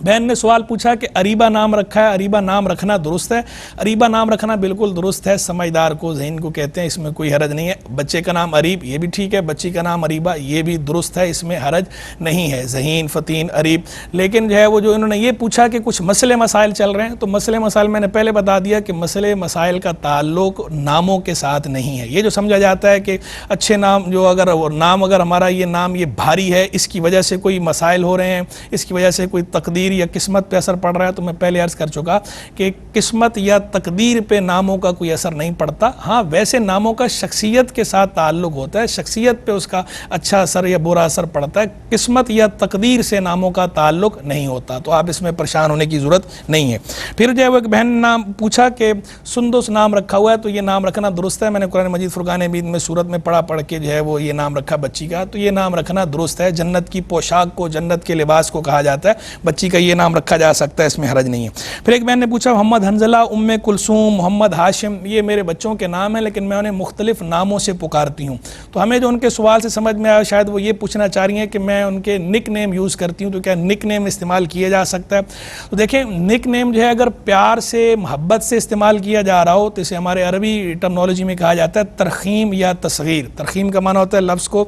بہن نے سوال پوچھا کہ اریبہ نام رکھا ہے، اریبہ نام رکھنا درست ہے؟ اریبہ نام رکھنا بالکل درست ہے، سمجھدار کو، ذہین کو کہتے ہیں، اس میں کوئی حرج نہیں ہے۔ بچے کا نام اریب یہ بھی ٹھیک ہے، بچی کا نام اریبہ یہ بھی درست ہے، اس میں حرج نہیں ہے، ذہین، فتین، اریب۔ لیکن جو ہے وہ جو انہوں نے یہ پوچھا کہ کچھ مسئلے مسائل چل رہے ہیں، تو مسئلے مسائل میں نے پہلے بتا دیا کہ مسئلے مسائل کا تعلق ناموں کے ساتھ نہیں ہے۔ یہ جو سمجھا جاتا ہے کہ اچھے نام جو اگر ہمارا یہ نام یہ بھاری ہے، اس کی وجہ سے کوئی مسائل ہو رہے ہیں، اس کی وجہ سے کوئی تقدیر یا قسمت پہ اثر پڑ رہا ہے، تو میں پہلے عرض کر چکا کہ قسمت یا تقدیر پہ ناموں کا کوئی اثر نہیں پڑتا۔ ہاں ویسے ناموں کا شخصیت کے ساتھ تعلق ہوتا ہے، شخصیت پہ اس کا اچھا اثر یا برا اثر پڑتا ہے، قسمت یا تقدیر سے ناموں کا تعلق نہیں ہوتا، تو آپ اس میں پریشان ہونے کی ضرورت نہیں ہے۔ پھر جو ہے وہ ایک بہن نے نام پوچھا کہ سندس نام رکھا ہوا ہے، تو یہ نام رکھنا درست ہے؟ میں نے قرآن مجید فرقان حمید میں سورت میں پڑھ کے جو ہے وہ یہ نام رکھا بچی کا، تو یہ نام رکھنا درست ہے۔ جنت کی پوشاک کو، جنت کے لباس کو کہا جاتا ہے، بچی کا یہ نام رکھا جا سکتا ہے، اس میں حرج نہیں ہے۔ پھر ایک بہن نے پوچھا محمد حنظلہ، ام کلثوم، محمد ہاشم، یہ میرے بچوں کے نام ہیں لیکن میں انہیں مختلف ناموں سے پکارتی ہوں، تو ہمیں جو ان کے سوال سے سمجھ میں آیا شاید وہ یہ پوچھنا چاہ رہی ہیں کہ میں ان کے نک نیم یوز کرتی ہوں، تو کیا نک نیم استعمال کیا جا سکتا ہے؟ تو دیکھیں نک نیم جو ہے اگر پیار سے، محبت سے استعمال کیا جا رہا ہو تو اسے ہمارے عربی ٹرمنالوجی میں کہا جاتا ہے ترخیم یا تصغیر۔ ترخیم کا معنی ہوتا ہے لفظ کو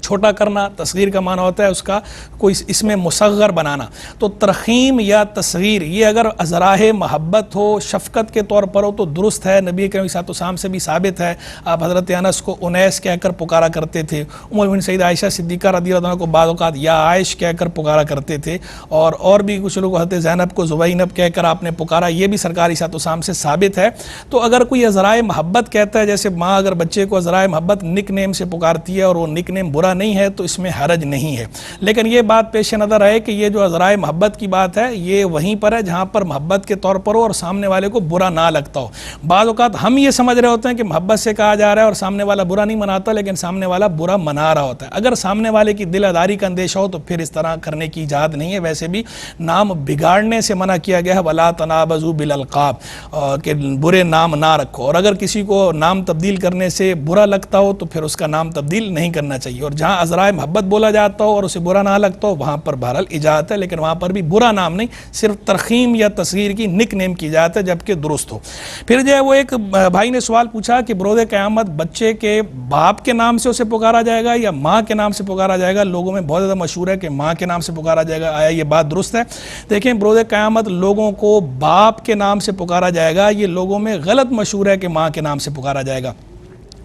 چھوٹا کرنا، تصغیر کا معنی ہوتا ہے اس کا کوئی اس میں مصغر بنانا۔ تو ترخیم یا تصغیر یہ اگر ازراہ محبت ہو، شفقت کے طور پر ہو تو درست ہے، نبی کریم صلی اللہ علیہ وسلم سے بھی ثابت ہے، آپ حضرت انس کو انیس کہہ کر پکارا کرتے تھے، عمر بن سعید عائشہ صدیقہ رضی اللہ عنہ کو بعض اوقات یا عائش کہہ کر پکارا کرتے تھے، اور بھی کچھ لوگ حضرت زینب کو زبینب کہہ کر آپ نے پکارا، یہ بھی سرکار صلی اللہ علیہ وسلم سے ثابت ہے۔ تو اگر کوئی ازراہ محبت کہتا ہے، جیسے ماں اگر بچے کو ازراہ محبت نک نیم سے پکارتی ہے اور وہ نک نیم برا نہیں ہے تو اس میں حرج نہیں ہے، لیکن یہ بات پیش نظر ہے کہ یہ جو ازرائے محبت کی بات ہے یہ وہیں پر ہے جہاں پر محبت کے طور پر ہو اور سامنے والے کو برا نہ لگتا ہو۔ بعض اوقات ہم یہ سمجھ رہے ہوتے ہیں کہ محبت سے کہا جا رہا ہے اور سامنے والا برا نہیں مناتا، لیکن سامنے والا برا منا رہا ہوتا ہے۔ اگر سامنے والے کی دل آداری کا اندیشہ ہو تو پھر اس طرح کرنے کی اجازت نہیں ہے۔ ویسے بھی نام بگاڑنے سے منع کیا گیا ہے، وَلَا تَنَابَزُوا بِالْأَلْقَابِ، کہ برے نام نہ رکھو، اور اگر کسی کو نام تبدیل کرنے سے برا لگتا ہو تو پھر اس کا نام تبدیل نہیں کرنا چاہیے، اور جہاں ازرائے محبت بولا جاتا ہو اور اسے برا نہ لگتا ہو وہاں پر بہرحال اجازت ہے، لیکن وہاں پر بھی برا نام نہیں، صرف ترخیم یا تصغیر کی نک نیم کی اجازت ہے جبکہ درست ہو۔ پھر جو ہے وہ ایک بھائی نے سوال پوچھا کہ بروز قیامت بچے کے باپ کے نام سے اسے پکارا جائے گا یا ماں کے نام سے پکارا جائے گا؟ لوگوں میں بہت زیادہ مشہور ہے کہ ماں کے نام سے پکارا جائے گا، آیا یہ بات درست ہے؟ دیکھیں بروز قیامت لوگوں کو باپ کے نام سے پکارا جائے گا، یہ لوگوں میں غلط مشہور ہے کہ ماں کے نام سے پکارا جائے گا۔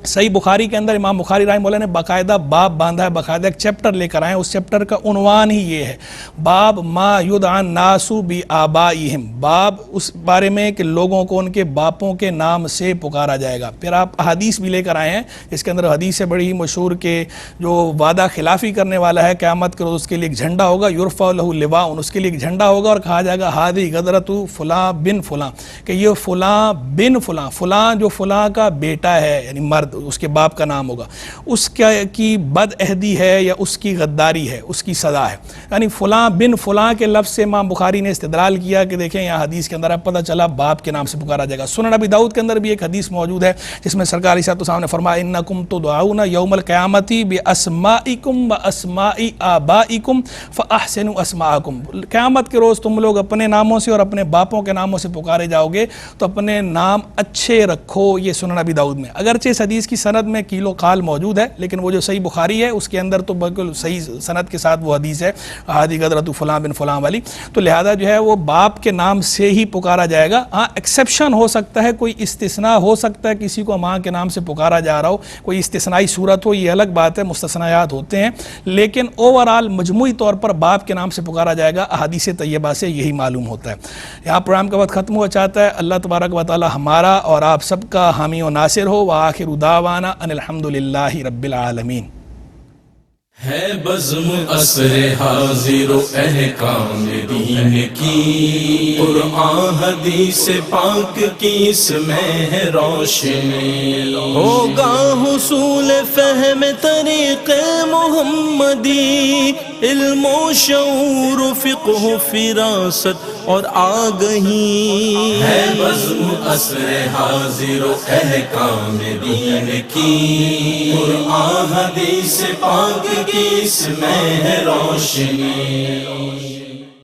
صحیح بخاری کے اندر امام بخاری رحمہ اللہ نے باقاعدہ باب باندھا ہے، باقاعدہ ایک چیپٹر لے کر آئے ہیں، اس چیپٹر کا عنوان ہی یہ ہے، باب ما یدعى الناس بآبائہم، باب اس بارے میں کہ لوگوں کو ان کے باپوں کے نام سے پکارا جائے گا۔ پھر آپ احادیث بھی لے کر آئے ہیں، اس کے اندر حدیث ہے بڑی ہی مشہور کہ جو وعدہ خلافی کرنے والا ہے قیامت کے روز اس کے لیے ایک جھنڈا ہوگا، یرفع لہ لواء، اس کے لیے ایک جھنڈا ہوگا اور کہا جائے گا ہذہ غدرۃ فلاں بن فلاں، کہ یہ فلاں بن فلاں، فلاں جو فلاں کا بیٹا ہے یعنی مرد، اس کے باپ کا نام ہوگا، اس کی بد عہدی ہے یا اس کی غداری ہے، اس کی سزا ہے۔ یعنی فلاں بن فلاں کے لفظ سے امام بخاری نے استدلال کیا کہ دیکھیں یہاں حدیث کے اندر پتہ چلا باپ کے نام سے پکارا جائے گا۔ سنن ابی داؤد کے اندر بھی ایک حدیث موجود ہے جس میں سرکار صلی اللہ علیہ وسلم نے فرمایا انکم تدعون یوم القیامۃ باسمائکم واسماء آبائکم فاحسنوا اسماءکم، قیامت کے روز تم لوگ اپنے ناموں سے اور اپنے باپوں کے ناموں سے پکارے جاؤ گے تو اپنے نام اچھے رکھو۔ یہ سنن ابی داؤد میں، اگرچہ اس حدیث کی سند میں کیلو قال موجود ہے لیکن وہ جو صحیح بخاری ہے اس کے اندر تو بالکل صحیح سند کے ساتھ وہ حدیث ہے ہذہ غدرۃ فلاں بن فلاں والی، تو لہذا جو ہے وہ باپ کے نام سے ہی پکارا جائے گا۔ ہاں ایکسیپشن ہو سکتا ہے، کوئی استثناء ہو سکتا ہے، کسی کو ماں کے نام سے پکارا جا رہا ہو، کوئی استثنائی صورت ہو، یہ الگ بات ہے، مستثنیات ہوتے ہیں، لیکن اوورآل مجموعی طور پر باپ کے نام سے پکارا جائے گا، احادیث طیبہ سے یہی معلوم ہوتا ہے۔ یہاں پروگرام کا وقت ختم ہوا چاہتا ہے، اللہ تبارک و تعالی ہمارا اور آپ سب کا حامی و ناصر ہو، وآخر دعوانا ان الحمدللہ رب العالمین۔ ہے بزم عصر حاضر و احکام دین کی، قرآن حدیث پاک کی اس میں ہے روشنی، ہوگا حصول فہم طریق محمدی، علم و شعور فقہ فراست اور آگہی، ہے بزم عصر حاضر و احکام دین کی، قرآن حدیث پاک کی اس میں ہے روشنی۔